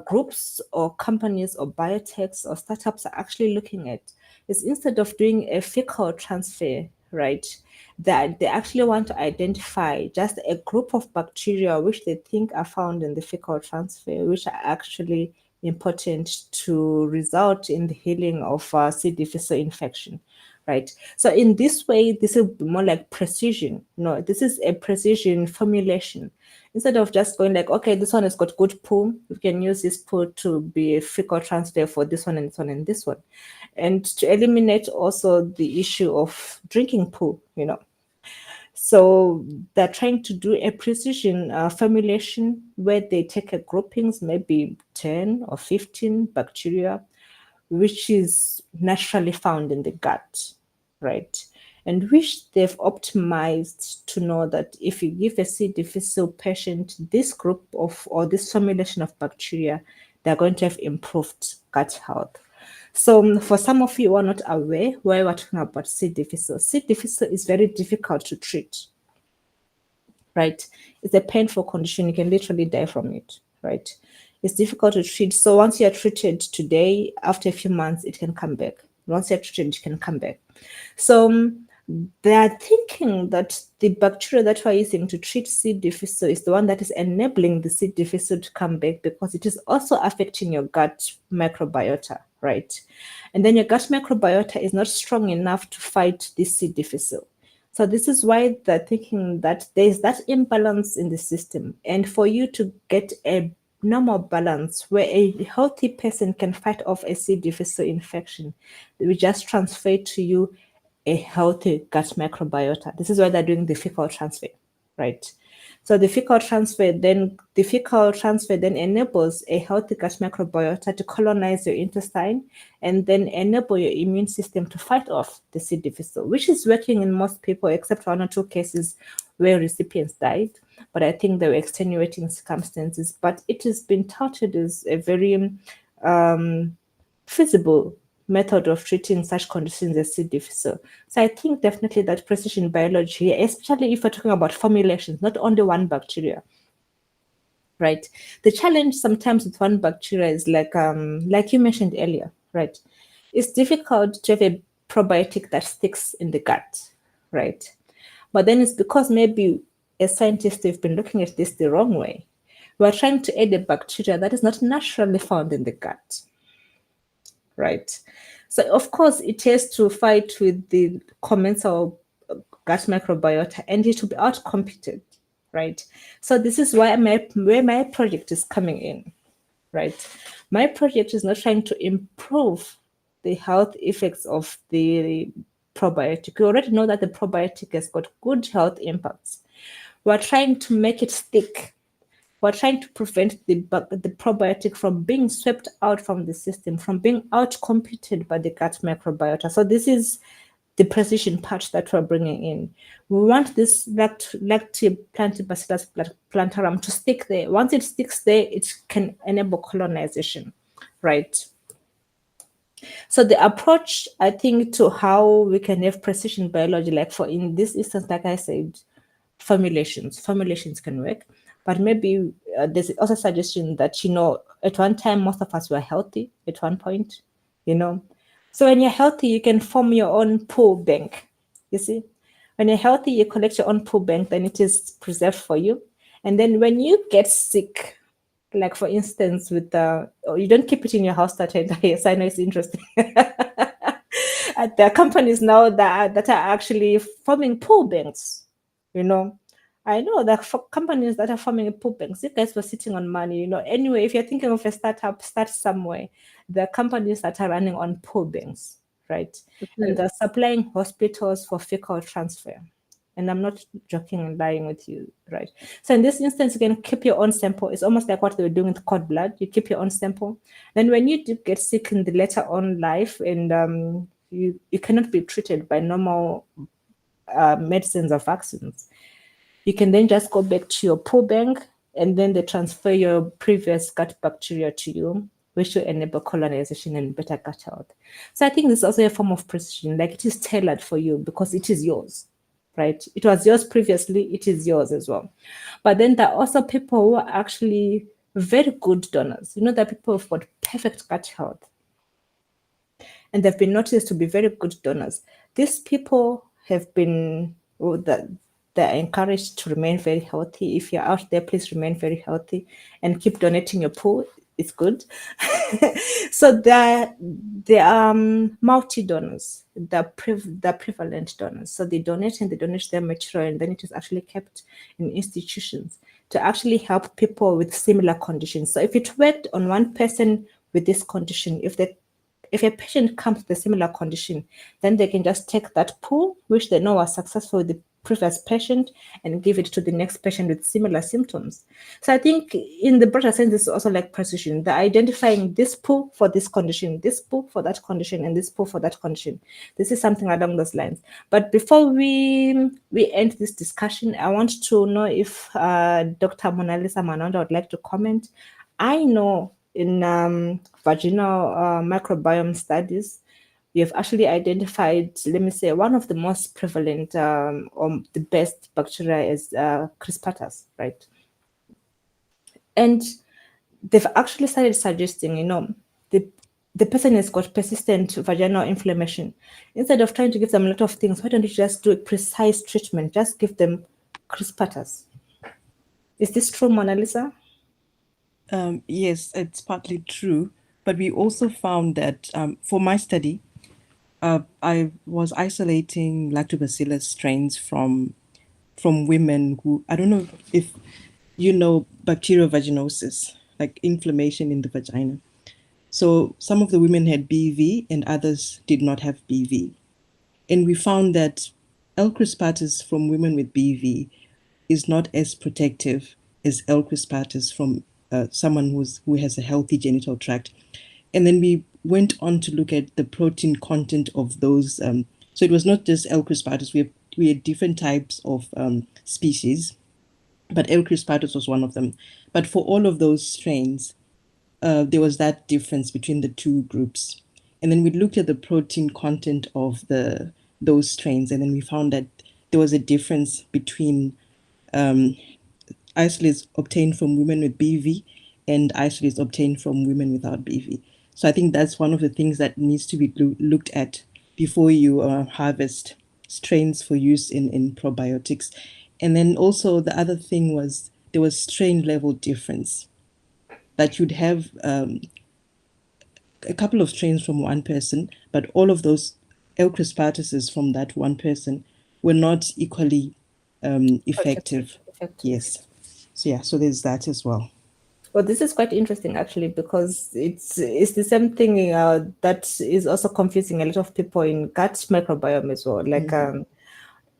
groups or companies or biotechs or startups are actually looking at is, instead of doing a fecal transfer, right, that they actually want to identify just a group of bacteria which they think are found in the fecal transfer, which are actually important to result in the healing of C. difficile infection, right? So in this way, this will be more like precision. No, this is a precision formulation. Instead of just going like, okay, this one has got good poo, we can use this poo to be a fecal transfer for this one and this one and this one. And to eliminate also the issue of drinking poo, So they're trying to do a precision formulation where they take a groupings, maybe 10 or 15 bacteria, which is naturally found in the gut, right? And which they've optimized to know that if you give a C. difficile patient this group of, or this formulation of bacteria, they're going to have improved gut health. So for some of you who are not aware, why we're talking about C. difficile. C. difficile is very difficult to treat, right? It's a painful condition. You can literally die from it, right? It's difficult to treat. So once you're treated today, after a few months, it can come back. Once you're treated, it can come back. So they are thinking that the bacteria that we're using to treat C. difficile is the one that is enabling the C. difficile to come back, because it is also affecting your gut microbiota, right? And then your gut microbiota is not strong enough to fight this C. difficile. So this is why they're thinking that there's that imbalance in the system. And for you to get a normal balance where a healthy person can fight off a C. difficile infection, we just transfer to you a healthy gut microbiota. This is why they're doing the fecal transfer, right? So the fecal transfer then enables a healthy gut microbiota to colonize your intestine and then enable your immune system to fight off the C. difficile, which is working in most people except 1 or 2 cases where recipients died. But I think there were extenuating circumstances. But it has been touted as a very feasible method of treating such conditions as C. difficile. So I think definitely that precision biology, especially if we're talking about formulations, not only one bacteria, right? The challenge sometimes with one bacteria is like you mentioned earlier, right? It's difficult to have a probiotic that sticks in the gut, right? But then it's because maybe as scientists, they've been looking at this the wrong way. We're trying to add a bacteria that is not naturally found in the gut, right? So of course it has to fight with the commensal gut microbiota, and it will be outcompeted, right? So this is why where my project is coming in, right? My project is not trying to improve the health effects of the probiotic. We already know that the probiotic has got good health impacts. We're trying to make it stick. We're trying to prevent the probiotic from being swept out from the system, from being outcompeted by the gut microbiota. So this is the precision part that we're bringing in. We want this Lactobacillus plantarum to stick there. Once it sticks there, it can enable colonization, right? So the approach, I think, to how we can have precision biology, like for in this instance, like I said, formulations can work. But maybe there's also a suggestion that, at one time, most of us were healthy at one point, So when you're healthy, you can form your own pool bank, you see. When you're healthy, you collect your own pool bank, then it is preserved for you. And then when you get sick, like for instance, you don't keep it in your house that yes, I know it's interesting. There are companies now that are actually forming pool banks, I know that for companies that are forming pool banks, you guys were sitting on money, Anyway, if you're thinking of a startup, start somewhere. There are companies that are running on pool banks, right? Mm-hmm. And they're supplying hospitals for fecal transfer. And I'm not joking and lying with you, right? So in this instance, you can keep your own sample. It's almost like what they were doing with cord blood. You keep your own sample. Then when you do get sick in the later on life, and you cannot be treated by normal medicines or vaccines, you can then just go back to your pool bank, and then they transfer your previous gut bacteria to you, which will enable colonization and better gut health. So I think this is also a form of precision, like it is tailored for you because it is yours, right? It was yours previously, it is yours as well. But then there are also people who are actually very good donors. There are people who've got perfect gut health, and they've been noticed to be very good donors. These people have been, they're encouraged to remain very healthy. If you're out there, please remain very healthy and keep donating your pool. It's good. So there are multi-donors, they're prevalent donors. So they donate their material, and then it is actually kept in institutions to actually help people with similar conditions. So if it worked on one person with this condition, if a patient comes with a similar condition, then they can just take that pool, which they know was successful with the previous patient, and give it to the next patient with similar symptoms. So I think in the broader sense, this is also like precision. They're identifying this pool for this condition, this pool for that condition, and this pool for that condition. This is something along those lines. But before we end this discussion, I want to know if Dr. Mona Lisa Manonda would like to comment. I know in vaginal microbiome studies, we have actually identified, let me say, one of the most prevalent or the best bacteria is Crispatus, right? And they've actually started suggesting, the person has got persistent vaginal inflammation. Instead of trying to give them a lot of things, why don't you just do a precise treatment? Just give them crispatus. Is this true, Mona Lisa? Yes, it's partly true, but we also found that for my study, I was isolating lactobacillus strains from women who, I don't know if you know, bacterial vaginosis, like inflammation in the vagina. So some of the women had BV and others did not have BV. And we found that L. crispatus from women with BV is not as protective as L. crispatus from someone who has a healthy genital tract. And then we went on to look at the protein content of those. So it was not just L. crispatus. We had different types of species, but L. crispatus was one of them. But for all of those strains, there was that difference between the two groups. And then we looked at the protein content of those strains, and then we found that there was a difference between isolates obtained from women with BV and isolates obtained from women without BV. So I think that's one of the things that needs to be looked at before you harvest strains for use in probiotics. And then also the other thing was there was strain level difference, that you'd have a couple of strains from one person, but all of those L. crispatuses from that one person were not equally effective. Yes. So yeah, so there's that as well. Well, this is quite interesting actually, because it's the same thing that is also confusing a lot of people in gut microbiome as well. Like,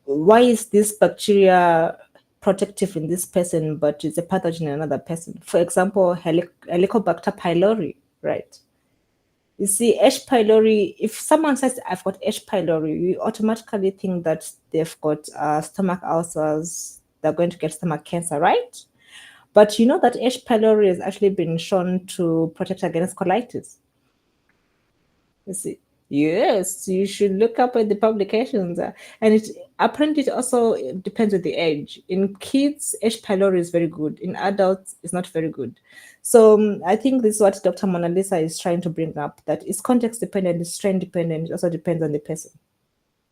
why is this bacteria protective in this person, but it's a pathogen in another person? For example, Helicobacter pylori, right? You see, H. pylori, if someone says, I've got H. pylori, we automatically think that they've got stomach ulcers, they're going to get stomach cancer, right? But you know that H. pylori has actually been shown to protect against colitis. You see, yes, you should look up at the publications. And apparently it also depends on the age. In kids, H. pylori is very good. In adults, it's not very good. So I think this is what Dr. Mona Lisa is trying to bring up, that it's context dependent, it's strain dependent, it also depends on the person.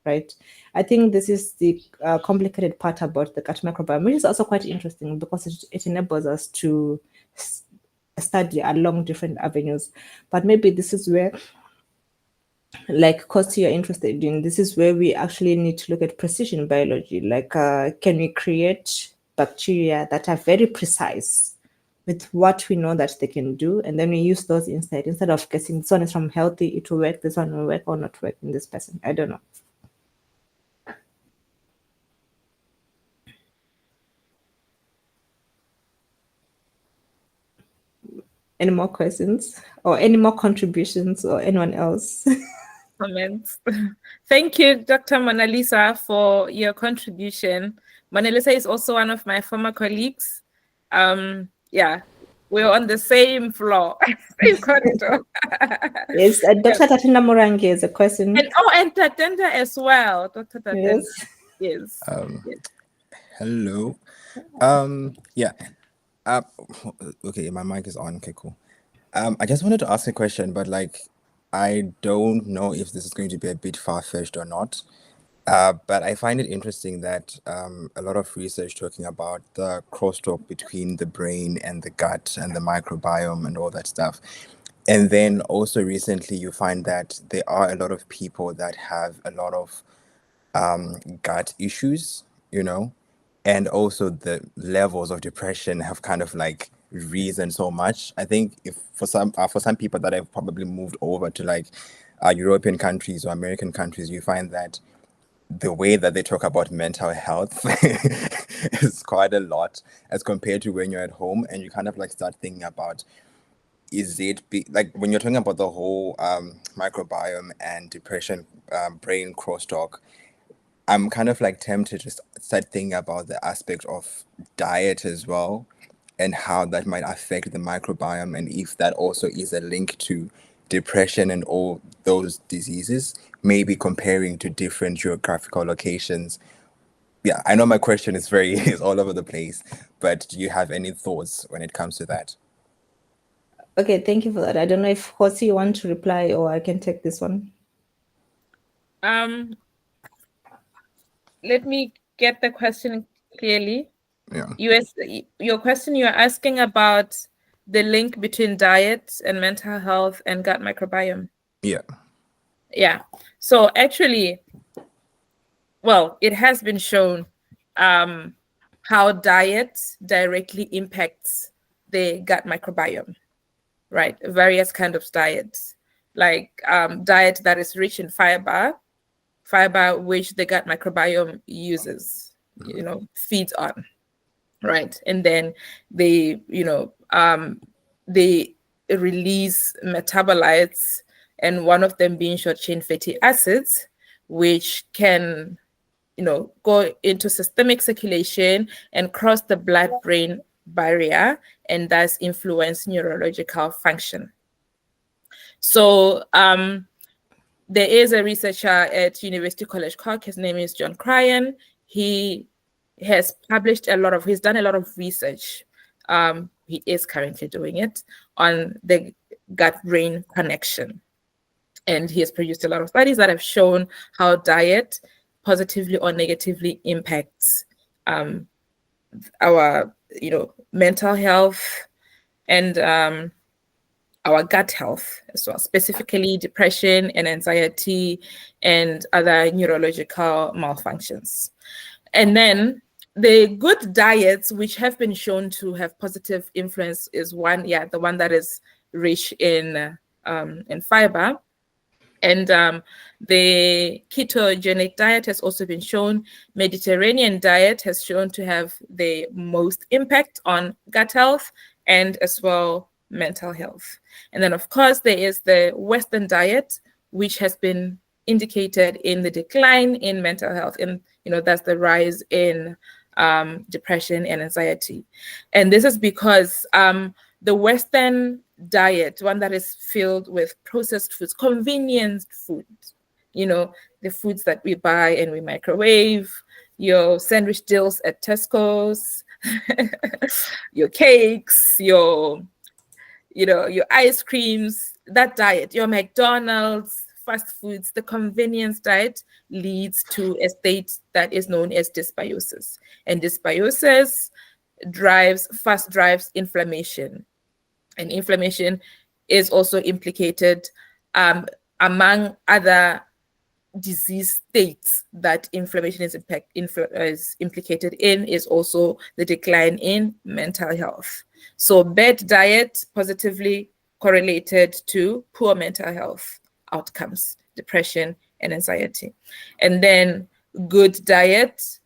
Right. I think this is the complicated part about the gut microbiome, which is also quite interesting because it enables us to study along different avenues. But maybe this is where, like Kosti, you're interested in, this is where we actually need to look at precision biology. Like, can we create bacteria that are very precise with what we know that they can do, and then we use those instead of guessing this one is from healthy, it will work, this one will work or not work in this person. I don't know. Any more questions or any more contributions, or anyone else? Comments. Thank you, Dr. Mona Lisa, for your contribution. Mona Lisa is also one of my former colleagues. Yeah, we're on the same floor, same corridor. Yes, Dr. Tatenda Morangi has a question. And Tatenda as well, Dr. Tatenda. Yes. Hello. Yeah. Okay, my mic is on. Okay, cool. I just wanted to ask a question, but like, I don't know if this is going to be a bit far-fetched or not. But I find it interesting that a lot of research talking about the crosstalk between the brain and the gut and the microbiome and all that stuff. And then also recently you find that there are a lot of people that have a lot of gut issues, and also the levels of depression have kind of like risen so much. I think if for some people that have probably moved over to like European countries or American countries, you find that the way that they talk about mental health is quite a lot as compared to when you're at home, and you kind of like start thinking about, like when you're talking about the whole microbiome and depression brain crosstalk, I'm kind of like tempted to start thinking about the aspect of diet as well, and how that might affect the microbiome, and if that also is a link to depression and all those diseases, maybe comparing to different geographical locations. Yeah, I know my question is is all over the place, but do you have any thoughts when it comes to that? Okay, thank you for that. I don't know if Hosi you want to reply or I can take this one. Let me get the question clearly. Yeah. Your question, you're asking about the link between diet and mental health and gut microbiome. Yeah. Yeah. So actually, well, it has been shown how diet directly impacts the gut microbiome, right? Various kind of diets, like diet that is rich in fiber which the gut microbiome uses, feeds on, right? And then they, they release metabolites, and one of them being short chain fatty acids, which can go into systemic circulation and cross the blood-brain barrier and thus influence neurological function. So there is a researcher at University College Cork. His name is John Cryan. He has published he's done a lot of research. He is currently doing it on the gut-brain connection. And he has produced a lot of studies that have shown how diet positively or negatively impacts our, mental health and our gut health as well, specifically depression and anxiety and other neurological malfunctions. And then the good diets, which have been shown to have positive influence, is the one that is rich in fiber. And the ketogenic diet has also been shown. Mediterranean diet has shown to have the most impact on gut health and as well mental health. And then, of course, there is the Western diet, which has been indicated in the decline in mental health. And, that's the rise in depression and anxiety. And this is because the Western diet, one that is filled with processed foods, convenience food, the foods that we buy and we microwave, your sandwich deals at Tesco's, your cakes, your ice creams, that diet, your McDonald's, fast foods, the convenience diet leads to a state that is known as dysbiosis. And dysbiosis drives inflammation. And inflammation is also implicated among other disease states that inflammation is implicated in, is also the decline in mental health. So bad diet positively correlated to poor mental health outcomes, depression and anxiety. And then good diet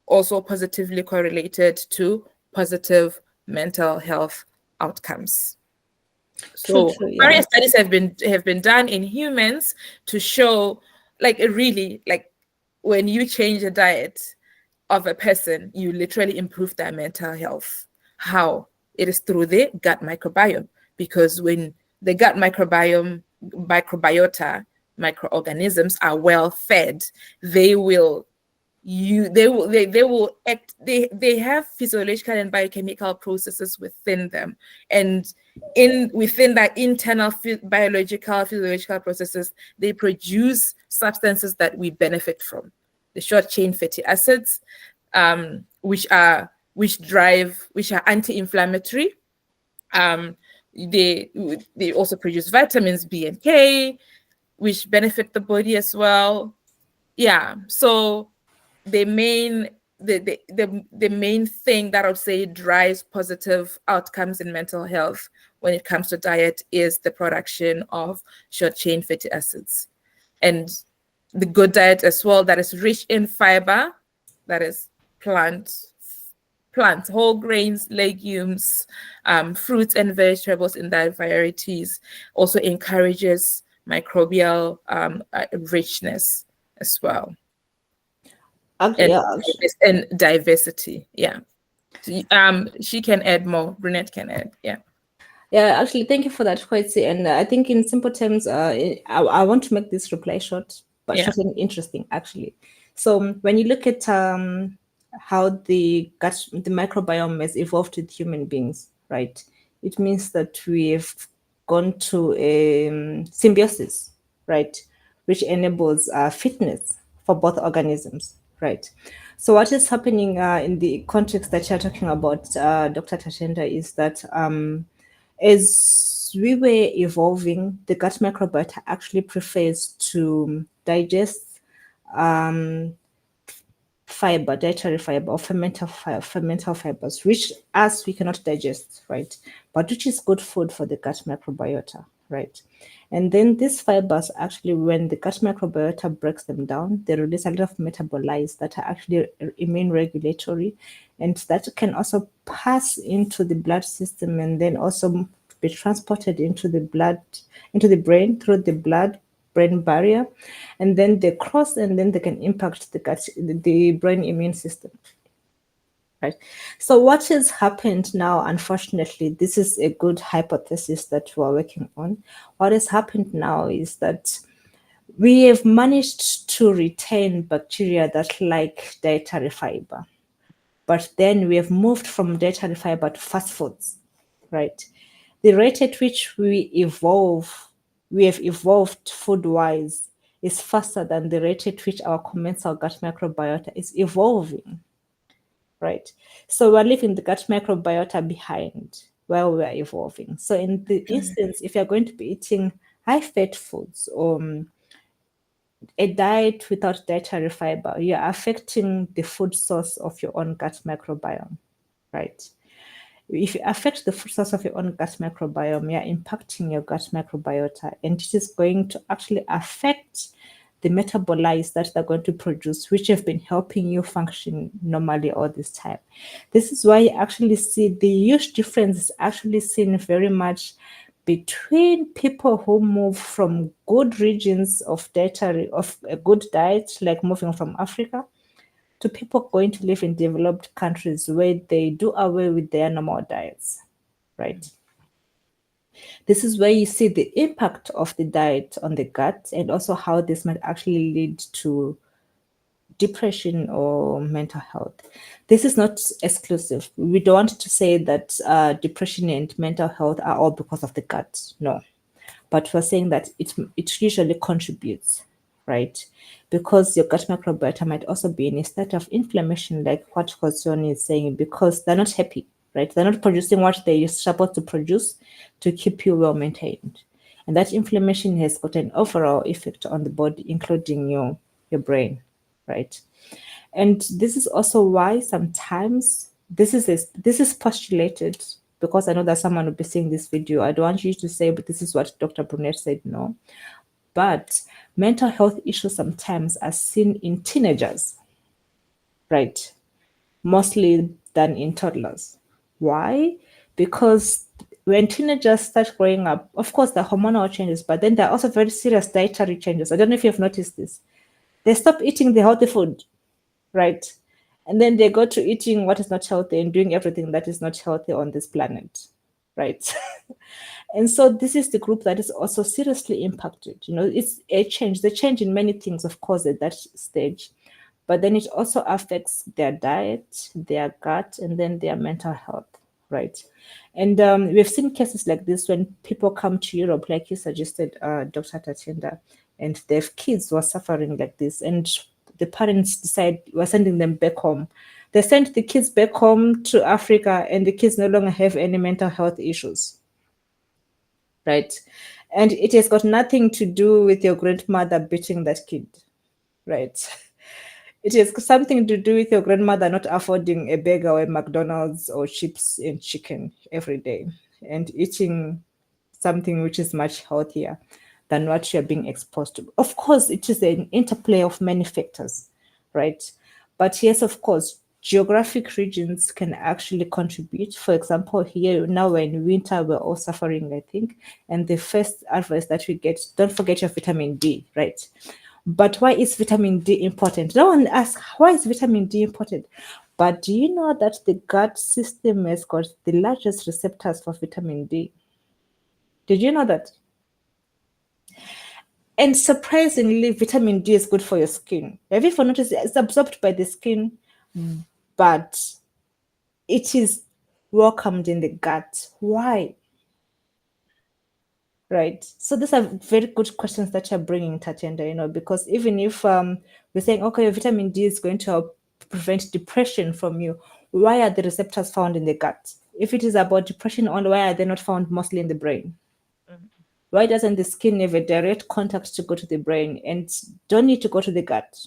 also positively correlated to positive mental health outcomes. So True, yeah. various studies have been done in humans to show, when you change the diet of a person, you literally improve their mental health. How? It is through the gut microbiome, because when the gut microbiota, microorganisms are well fed, they have physiological and biochemical processes within them, and within that internal biological physiological processes, they produce substances that we benefit from, the short chain fatty acids, which are anti-inflammatory. They also produce vitamins B and K, which benefit the body as well. Yeah, so the main thing that I would say drives positive outcomes in mental health when it comes to diet is the production of short chain fatty acids. And the good diet as well, that is rich in fiber, that is plants, whole grains, legumes, fruits and vegetables in their varieties, also encourages microbial richness as well. And diversity. Yeah. She can add more. Brunette can add. Yeah. Yeah, actually, thank you for that, Kwesi. And I think in simple terms, I want to make this reply short, but short and interesting, actually. So when you look at how the microbiome has evolved with human beings, right? it means that we've gone to a symbiosis, right, which enables fitness for both organisms, right? So what is happening in the context that you're talking about, Dr. Tashenda, is that as we were evolving, the gut microbiota actually prefers to digest fiber, dietary fiber, or fermental fibers, which us we cannot digest, right? But which is good food for the gut microbiota, right? And then these fibers actually, when the gut microbiota breaks them down, they release a lot of metabolites that are actually immune regulatory, and that can also pass into the blood system and then also be transported into the blood, into the brain through the blood-brain barrier, and then they cross and then they can impact the brain immune system. Right. So what has happened now, unfortunately, this is a good hypothesis that we're working on. What has happened now is that we have managed to retain bacteria that like dietary fiber, but then we have moved from dietary fiber to fast foods, right? The rate at which we have evolved food-wise is faster than the rate at which our commensal gut microbiota is evolving. Right. So we're leaving the gut microbiota behind while we're evolving. So in the instance, if you're going to be eating high-fat foods or a diet without dietary fiber, you're affecting the food source of your own gut microbiome, right? If you affect the food source of your own gut microbiome, you're impacting your gut microbiota, and it is going to actually affect the metabolites that they're going to produce, which have been helping you function normally all this time. This is why you actually see the huge difference is actually seen very much between people who move from good regions of a good diet, like moving from Africa, to people going to live in developed countries where they do away with their normal diets, right? This is where you see the impact of the diet on the gut and also how this might actually lead to depression or mental health. This is not exclusive. We don't want to say that depression and mental health are all because of the gut. No. But we're saying that it usually contributes, right? Because your gut microbiota might also be in a state of inflammation, like what Kosion is saying, because they're not happy, right? They're not producing what they're supposed to produce to keep you well maintained. And that inflammation has got an overall effect on the body, including your brain, right? And this is also why sometimes this is postulated, because I know that someone will be seeing this video. I don't want you to say, but this is what Dr. Brunette said, no. But mental health issues sometimes are seen in teenagers, right? Mostly than in toddlers. Why? Because when teenagers start growing up, of course, the hormonal changes, but then there are also very serious dietary changes. I don't know if you've noticed this. They stop eating the healthy food, right? And then they go to eating what is not healthy and doing everything that is not healthy on this planet, right? And so this is the group that is also seriously impacted. You know, it's a change. The change in many things, of course, at that stage, but then it also affects their diet, their gut, and then their mental health, right? And we've seen cases like this when people come to Europe, like you suggested, Dr. Tatienda, and their kids were suffering like this, and the parents decide we're sending them back home. They sent the kids back home to Africa, and the kids no longer have any mental health issues, right? And it has got nothing to do with your grandmother beating that kid, right? It has something to do with your grandmother not affording a burger or a McDonald's or chips and chicken every day and eating something which is much healthier than what you're being exposed to. Of course, it is an interplay of many factors, right? But yes, of course, geographic regions can actually contribute. For example, here now we're in winter, we're all suffering, I think. And the first advice that we get, don't forget your vitamin D, right? But why is vitamin D important? No one asks, why is vitamin D important? But do you know that the gut system has got the largest receptors for vitamin D? Did you know that? And surprisingly, vitamin D is good for your skin. Have you ever noticed it's absorbed by the skin, but it is welcomed in the gut. Why? Right. So these are very good questions that you're bringing, Tatiana, because even if we're saying, okay, vitamin D is going to help prevent depression from you, why are the receptors found in the gut? If it is about depression only, why are they not found mostly in the brain? Why doesn't the skin have a direct contact to go to the brain and don't need to go to the gut?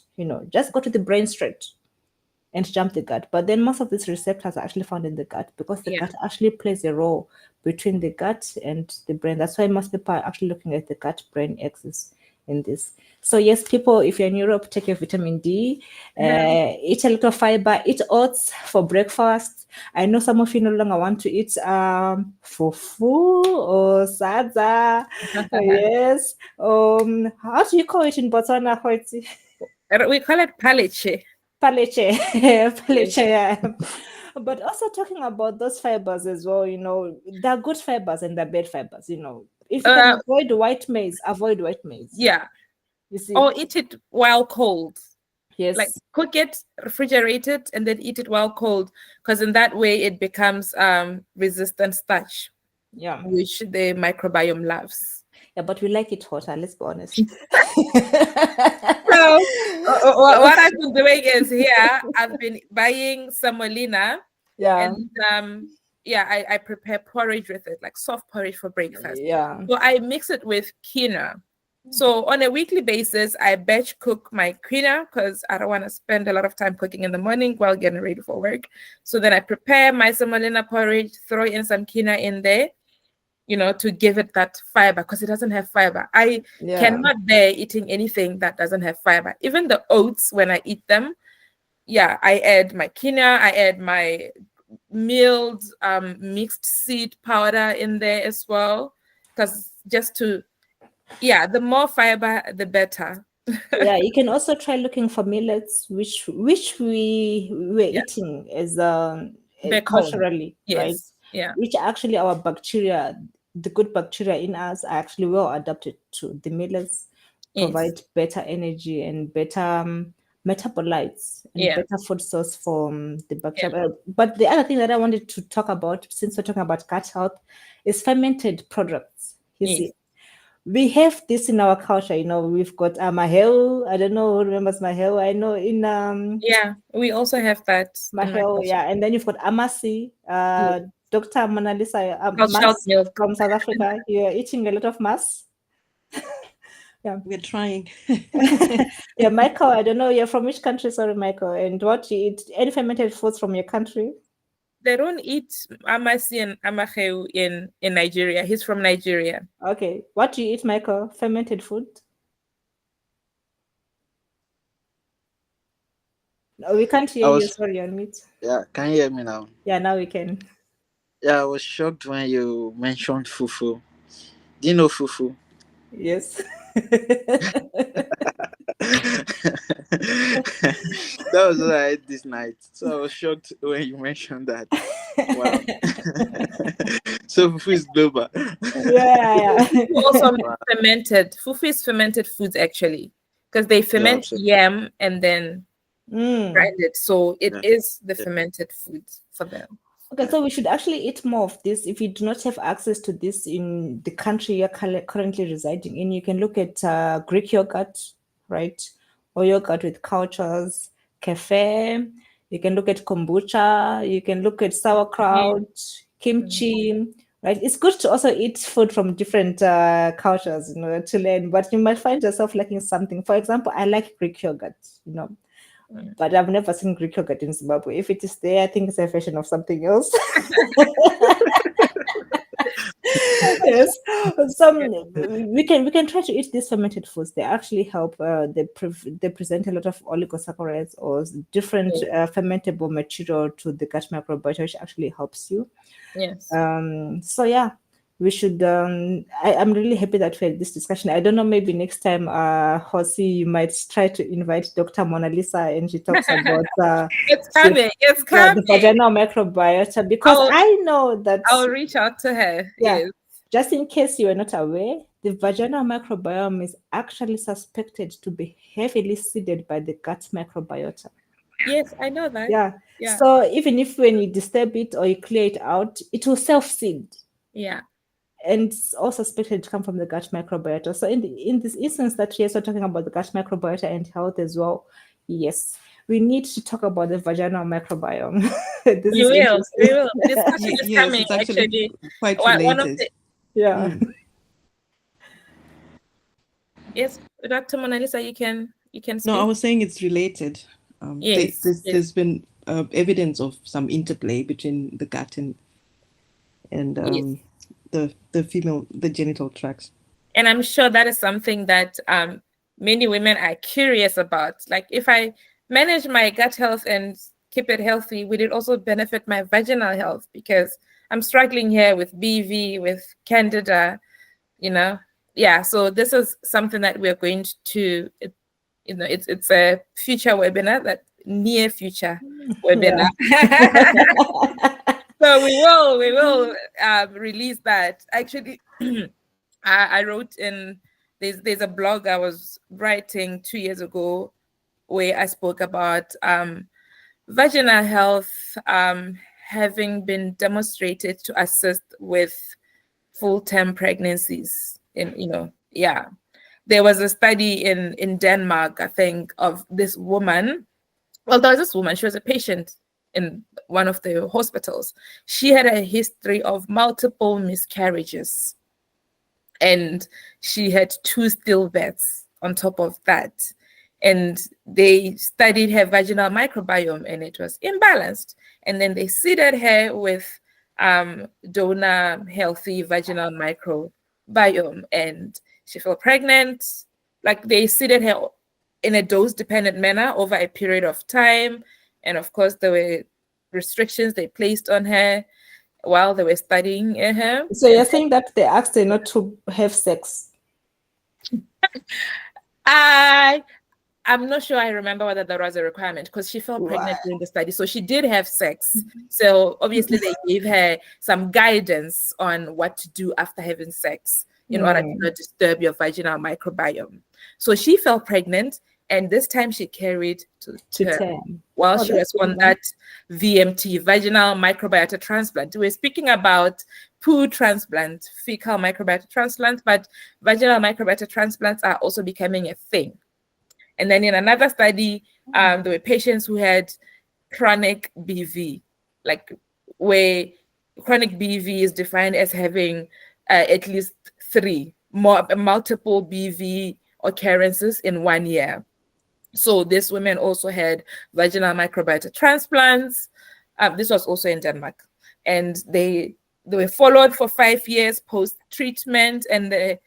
Just go to the brain straight and jump the gut. But then most of these receptors are actually found in the gut because the gut actually plays a role between the gut and the brain. That's why most people are actually looking at the gut-brain axis in this. So yes, people, if you're in Europe, take your vitamin D, eat a little fiber, eat oats for breakfast. I know some of you no longer want to eat fufu or sadza. Yes. How do you call it in Botswana, Hoiti? We call it paleche. Paleche. Paleche, yeah. But also talking about those fibers as well, there are good fibers and there are bad fibers, If you can avoid white maize, avoid white maize. Yeah. You see? Or eat it while cold. Yes. Like cook it, refrigerate it, and then eat it while cold. Because in that way it becomes resistant starch. Yeah. Which the microbiome loves. Yeah, but we like it hotter, let's be honest. So what I've been doing is here, I've been buying semolina. Yeah. And I prepare porridge with it, like soft porridge for breakfast. Yeah. So I mix it with quinoa. So on a weekly basis, I batch cook my quinoa because I don't want to spend a lot of time cooking in the morning while getting ready for work. So then I prepare my semolina porridge, throw in some quinoa in there, to give it that fiber because it doesn't have fiber. I cannot bear eating anything that doesn't have fiber. Even the oats, when I eat them, I add my quinoa, I add my milled mixed seed powder in there as well, because the more fiber, the better. Yeah, you can also try looking for millets, which we were eating as culturally, right? Yeah. Which actually our bacteria, the good bacteria in us, are actually well adapted to the millets, provide better energy and better metabolites and better food source for the bacteria. But the other thing that I wanted to talk about, since we're talking about gut health, is fermented products. You see, we have this in our culture. We've got maheu. I don't know who remembers maheu. I know in we also have that maheu. Yeah, and then you've got amasi. Dr. Mona Lisa, mas from South Africa. You're eating a lot of mas. Yeah, we're trying. Yeah, Michael, I don't know. You're from which country? Sorry, Michael. And what do you eat? Any fermented foods from your country? They don't eat amasi and amaheu in Nigeria. He's from Nigeria. Okay. What do you eat, Michael? Fermented food? No, we can't hear you. Sorry, on mute. Yeah, can you hear me now? Yeah, now we can. Yeah, I was shocked when you mentioned fufu. Do you know fufu? Yes. That was what I ate this night. So I was shocked when you mentioned that. Wow. So fufu is global. Yeah. Also fermented. Fufu is fermented foods actually, because they ferment yam and then grind it. So it is the fermented food for them. Okay, so we should actually eat more of this. If you do not have access to this in the country you're currently residing in, you can look at Greek yogurt, right? Or yogurt with cultures, cafe. You can look at kombucha. You can look at sauerkraut, kimchi, right? It's good to also eat food from different cultures, to learn. But you might find yourself lacking something. For example, I like Greek yogurt, but I've never seen Greek yogurt in Zimbabwe. If it is there, I think it's a version of something else. Yes, we can try to eat these fermented foods. They actually help. They present a lot of oligosaccharides or different fermentable material to the gut microbiota, which actually helps you. Yes. So yeah, we should. I'm really happy that we had this discussion. I don't know, maybe next time, Hosi, you might try to invite Dr. Mona Lisa and she talks about it's coming. The vaginal microbiota, because I know that I'll reach out to her. Yeah. Yes. Just in case you are not aware, the vaginal microbiome is actually suspected to be heavily seeded by the gut microbiota. Yes, I know that. Yeah. Yeah. So even if when you disturb it or you clear it out, it will self-seed. Yeah. And it's also suspected to come from the gut microbiota. So in this instance that yes, we're talking about the gut microbiota and health as well. Yes, we need to talk about the vaginal microbiome. This We is will. interesting. We will. The discussion is Yes, coming. it's actually quite One of related. the Yeah. yes, Dr. Mona Lisa, you can speak. No, I was saying it's related. Yes. Yes. There's been evidence of some interplay between the gut and Yes. the genital tracts. And I'm sure that is something that many women are curious about. Like, if I manage my gut health and keep it healthy, would it also benefit my vaginal health? Because I'm struggling here with BV, with Candida, you know. Yeah, so this is something that we're going to, it's a future webinar, that near future webinar. So we will release that. Actually, I wrote in, there's a blog I was writing 2 years ago where I spoke about vaginal health having been demonstrated to assist with full-term pregnancies. There was a study in Denmark, I think, of this woman. Well, there was this woman, she was a patient in one of the hospitals. She had a history of multiple miscarriages, and she had 2 stillbirths on top of that. And they studied her vaginal microbiome, and it was imbalanced. And then they seeded her with donor healthy vaginal microbiome, and she fell pregnant. Like, they seeded her in a dose-dependent manner over a period of time. And of course, there were restrictions they placed on her while they were studying her. So you're saying that they asked her not to have sex? I'm not sure I remember whether there was a requirement, because she fell pregnant Wow. during the study. So she did have sex. So obviously they gave her some guidance on what to do after having sex in order to not disturb your vaginal microbiome. So she fell pregnant, and this time she carried to term while she was on that VMT, vaginal microbiota transplant. We're speaking about poo transplant, fecal microbiota transplant, but vaginal microbiota transplants are also becoming a thing. And then in another study, there were patients who had chronic BV, like where chronic BV is defined as having at least multiple BV occurrences in 1 year. So these women also had vaginal microbiota transplants. This was also in Denmark. And they were followed for 5 years post-treatment, and they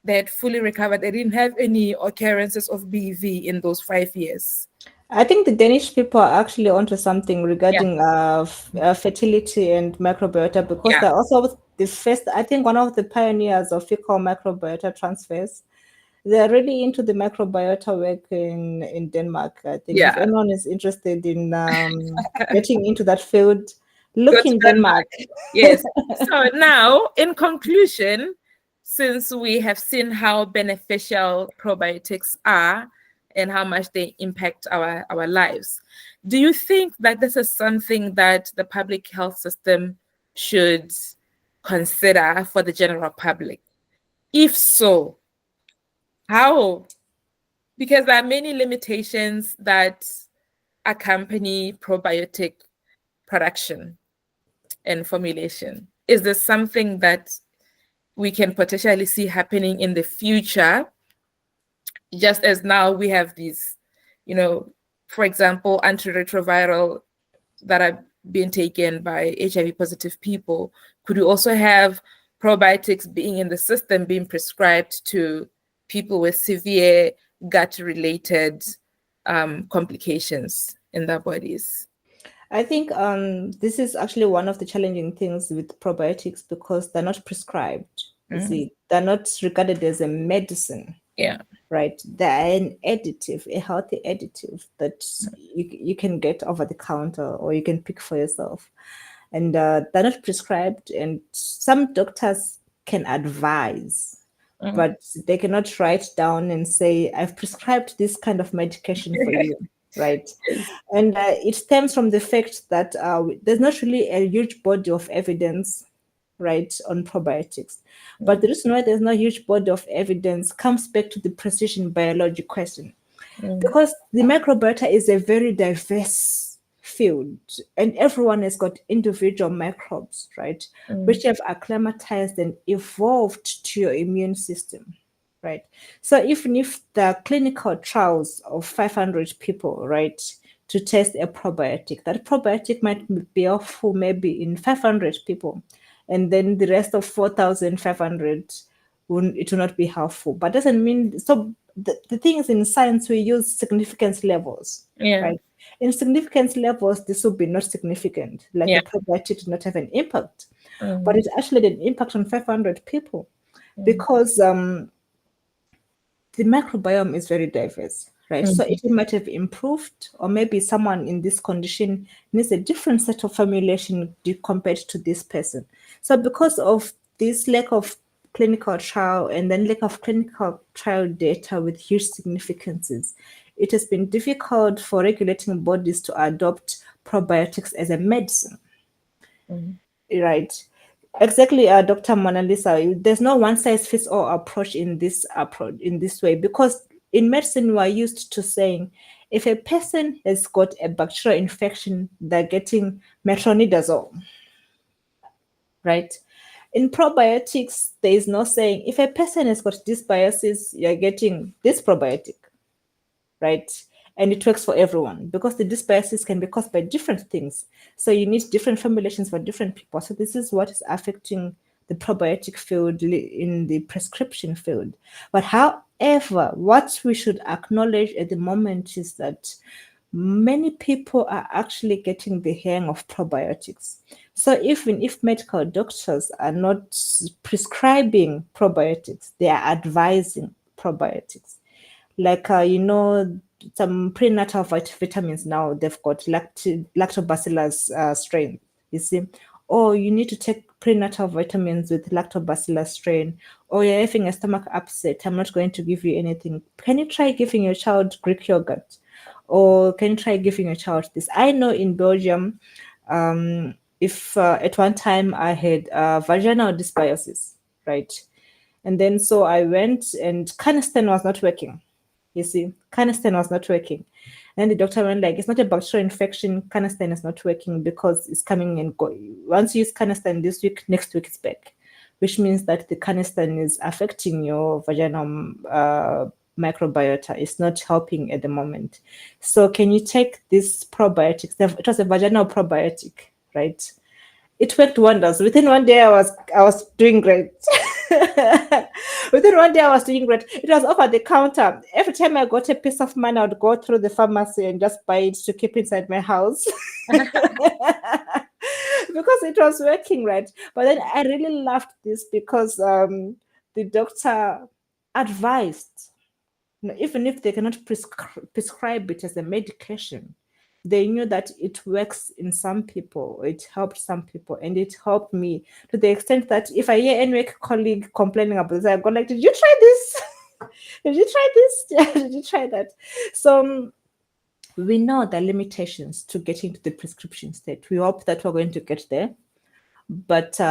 had fully recovered. They didn't have any occurrences of BV in those 5 years. I think the Danish people are actually onto something regarding fertility and microbiota, because they're also the first, I think, one of the pioneers of fecal microbiota transfers. They're really into the microbiota work in Denmark. I think if anyone is interested in getting into that field, look in Denmark. Yes. So now, in conclusion, since we have seen how beneficial probiotics are and how much they impact our lives, do you think that this is something that the public health system should consider for the general public? If so, how? Because there are many limitations that accompany probiotic production and formulation. Is this something that we can potentially see happening in the future? Just as now we have these, for example, antiretroviral that are being taken by HIV positive people. Could we also have probiotics being in the system, being prescribed to people with severe gut-related complications in their bodies? I think this is actually one of the challenging things with probiotics, because they're not prescribed. You see, they're not regarded as a medicine. Yeah. Right. They're an additive, a healthy additive that you can get over the counter or you can pick for yourself. And they're not prescribed. And some doctors can advise, but they cannot write down and say, I've prescribed this kind of medication for you. right? And it stems from the fact that there's not really a huge body of evidence, right, on probiotics. But the reason why there's no huge body of evidence comes back to the precision biology question. Because the microbiota is a very diverse field, and everyone has got individual microbes, right, which have acclimatized and evolved to your immune system, right? So even if the clinical trials of 500 people, right, to test a probiotic, that probiotic might be helpful maybe in 500 people, and then the rest of 4,500 it will not be helpful. But doesn't mean so. The thing is, in science we use significance levels, Yeah. right? In significance levels, this will be not significant. Like Yeah. the probiotic did not have an impact, but it actually had an impact on 500 people because the microbiome is very diverse, right? So it might have improved, or maybe someone in this condition needs a different set of formulation compared to this person. So because of this lack of clinical trial and then lack of clinical trial data with huge significances, it has been difficult for regulating bodies to adopt probiotics as a medicine, right? Exactly, Dr. Mona Lisa. There's no one size fits all approach in this way, because in medicine we are used to saying if a person has got a bacterial infection, they're getting metronidazole, right? In probiotics, there is no saying if a person has got dysbiosis, you're getting this probiotic, right? And it works for everyone because the dysbiosis can be caused by different things. So you need different formulations for different people. So this is what is affecting the probiotic field in the prescription field. But however, what we should acknowledge at the moment is that many people are actually getting the hang of probiotics. So even if medical doctors are not prescribing probiotics, they are advising probiotics. Like, some prenatal vitamins now, they've got lactobacillus strain, you see. Or you need to take prenatal vitamins with lactobacillus strain, or you're having a stomach upset, I'm not going to give you anything. Can you try giving your child Greek yogurt? Or can you try giving your child this? I know in Belgium, if at one time I had vaginal dysbiosis, right? And then so I went and canesten was not working. You see, canesten was not working. And the doctor went like, it's not a bacterial infection. Canesten is not working because it's coming and going. Once you use canesten this week, next week it's back, which means that the canesten is affecting your vaginal microbiota. It's not helping at the moment. So can you take this probiotics? It was a vaginal probiotic, right? It worked wonders. Within one day, I was doing great. Within one day, I was doing great. It was over the counter. Every time I got a piece of money, I would go through the pharmacy and just buy it to keep inside my house. Because it was working, right? But then I really loved this because the doctor advised, even if they cannot prescribe it as a medication, they knew that it works in some people, it helped some people, and it helped me to the extent that if I hear any colleague complaining about this, I go like, did you try this? Did you try this? Yeah, did you try that? So we know the limitations to getting to the prescription state. We hope that we're going to get there. But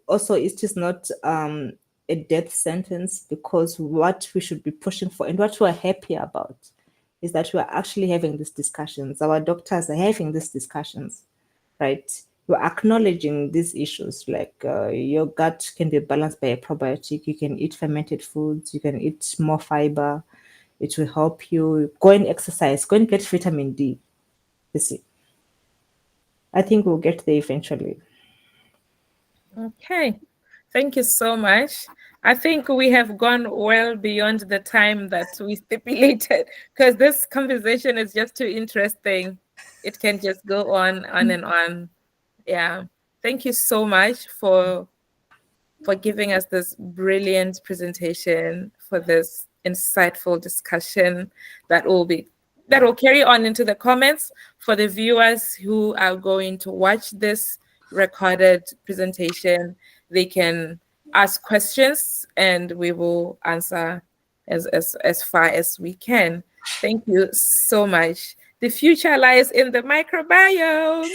also it is not a death sentence, because what we should be pushing for and what we're happy about is that we're actually having these discussions. Our doctors are having these discussions, right? We're acknowledging these issues, like your gut can be balanced by a probiotic. You can eat fermented foods. You can eat more fiber. It will help you. Go and exercise. Go and get vitamin D. You see, I think we'll get there eventually. Okay. Thank you so much. I think we have gone well beyond the time that we stipulated, because this conversation is just too interesting. It can just go on and on. Yeah. Thank you so much for giving us this brilliant presentation, for this insightful discussion that will carry on into the comments for the viewers who are going to watch this recorded presentation. They can ask questions and we will answer as far as we can. Thank you so much. the future lies in the microbiome.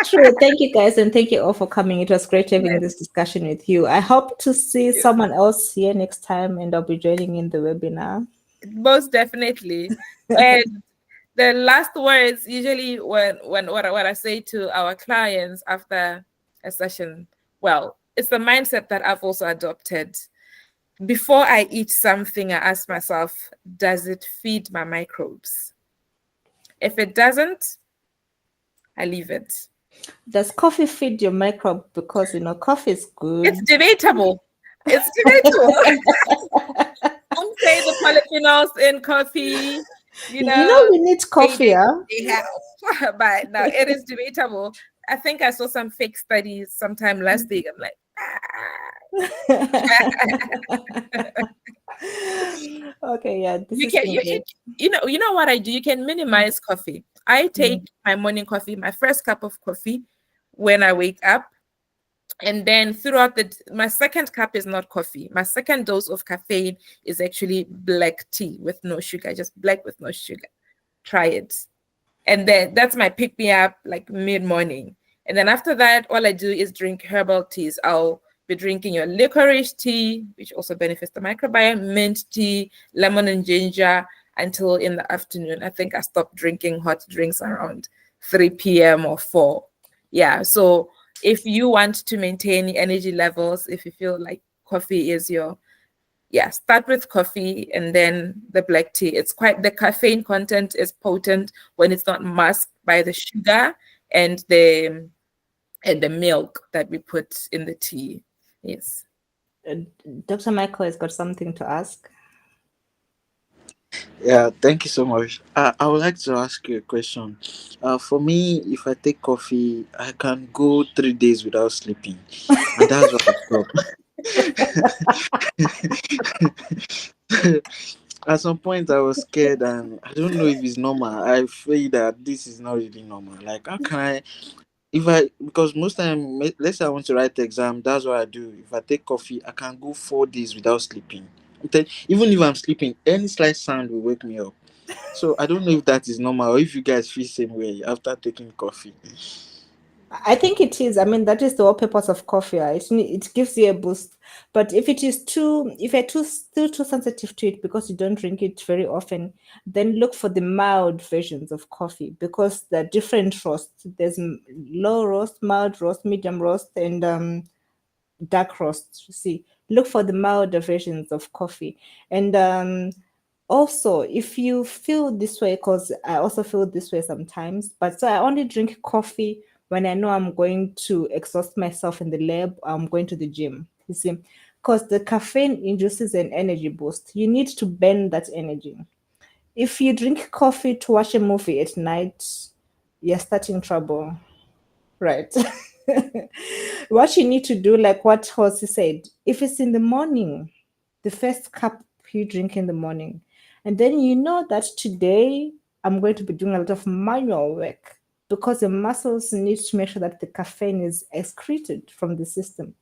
True. Thank you guys, and thank you all for coming. It was great having this discussion with you. I hope to see someone else here next time, and I'll be joining in the webinar. Most definitely. And the last words usually when what I say to our clients after a session, well, it's the mindset that I've also adopted. Before I eat something, I ask myself, does it feed my microbes? If it doesn't, I leave it. Does coffee feed your microbe? Because coffee is good. It's debatable. It's debatable. Some say the polyphenols in coffee, we need coffee, they help. But no, it is debatable. I think I saw some fake studies sometime last week. I'm like, okay, yeah. You know what I do? You can minimize coffee. I take my morning coffee, my first cup of coffee when I wake up. And then throughout my second cup is not coffee. My second dose of caffeine is actually black tea with no sugar, just black with no sugar. Try it. And then that's my pick me up like mid-morning. And then after that, all I do is drink herbal teas. I'll be drinking your licorice tea, which also benefits the microbiome, mint tea, lemon and ginger until in the afternoon. I think I stopped drinking hot drinks around 3 p.m. or 4. Yeah, so if you want to maintain energy levels, if you feel like coffee is start with coffee and then the black tea. The caffeine content is potent when it's not masked by the sugar and the milk that we put in the tea. Yes. Dr. Michael has got something to ask. Yeah, thank you so much. I would like to ask you a question. For me, if I take coffee, I can go 3 days without sleeping, and that's what I stopped. At some point, I was scared, and I don't know if it's normal. I feel that this is not really normal. Like, how can I? Because most time, let's say I want to write the exam, that's what I do. If I take coffee, I can go 4 days without sleeping. Even if I'm sleeping, any slight sound will wake me up. So I don't know if that is normal or if you guys feel same way after taking coffee. I think it is. I mean, that is the whole purpose of coffee. It gives you a boost. But if you're too sensitive to it because you don't drink it very often, then look for the mild versions of coffee because there are different roasts. There's low roast, mild roast, medium roast, and dark roast. See, look for the milder versions of coffee. And also, if you feel this way, because I also feel this way sometimes, but so I only drink coffee when I know I'm going to exhaust myself in the lab, I'm going to the gym, you see, because the caffeine induces an energy boost. You need to burn that energy. If you drink coffee to watch a movie at night, you're starting trouble, right? What you need to do, like what Hosi said, if it's in the morning, the first cup you drink in the morning, and then you know that today I'm going to be doing a lot of manual work because the muscles need to make sure that the caffeine is excreted from the system.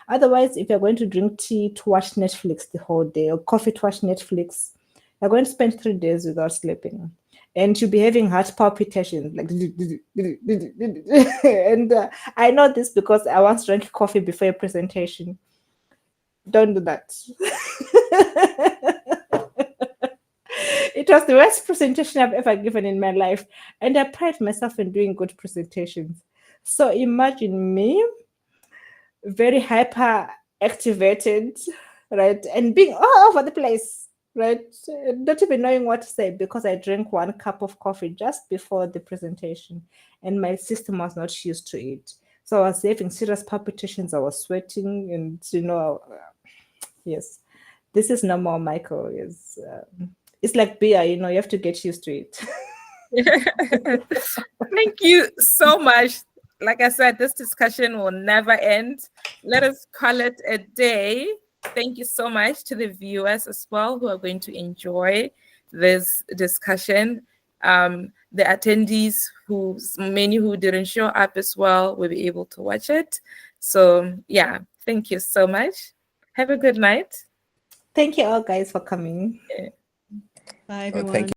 Otherwise, if you're going to drink tea to watch Netflix the whole day or coffee to watch Netflix, you're going to spend 3 days without sleeping. And you'll be having heart palpitations, like, and I know this because I once drank coffee before a presentation. Don't do that. It was the worst presentation I've ever given in my life, and I pride myself in doing good presentations. So imagine me, very hyper activated, right, and being all over the place, right, not even knowing what to say because I drank 1 cup of coffee just before the presentation, and my system was not used to it. So I was having serious palpitations. I was sweating, and yes, this is normal, Michael. It's like beer, you have to get used to it. Thank you so much. Like I said, this discussion will never end. Let us call it a day. Thank you so much to the viewers as well who are going to enjoy this discussion. The attendees many who didn't show up as well will be able to watch it. So yeah, thank you so much. Have a good night. Thank you all guys for coming. Bye everyone. Thank you.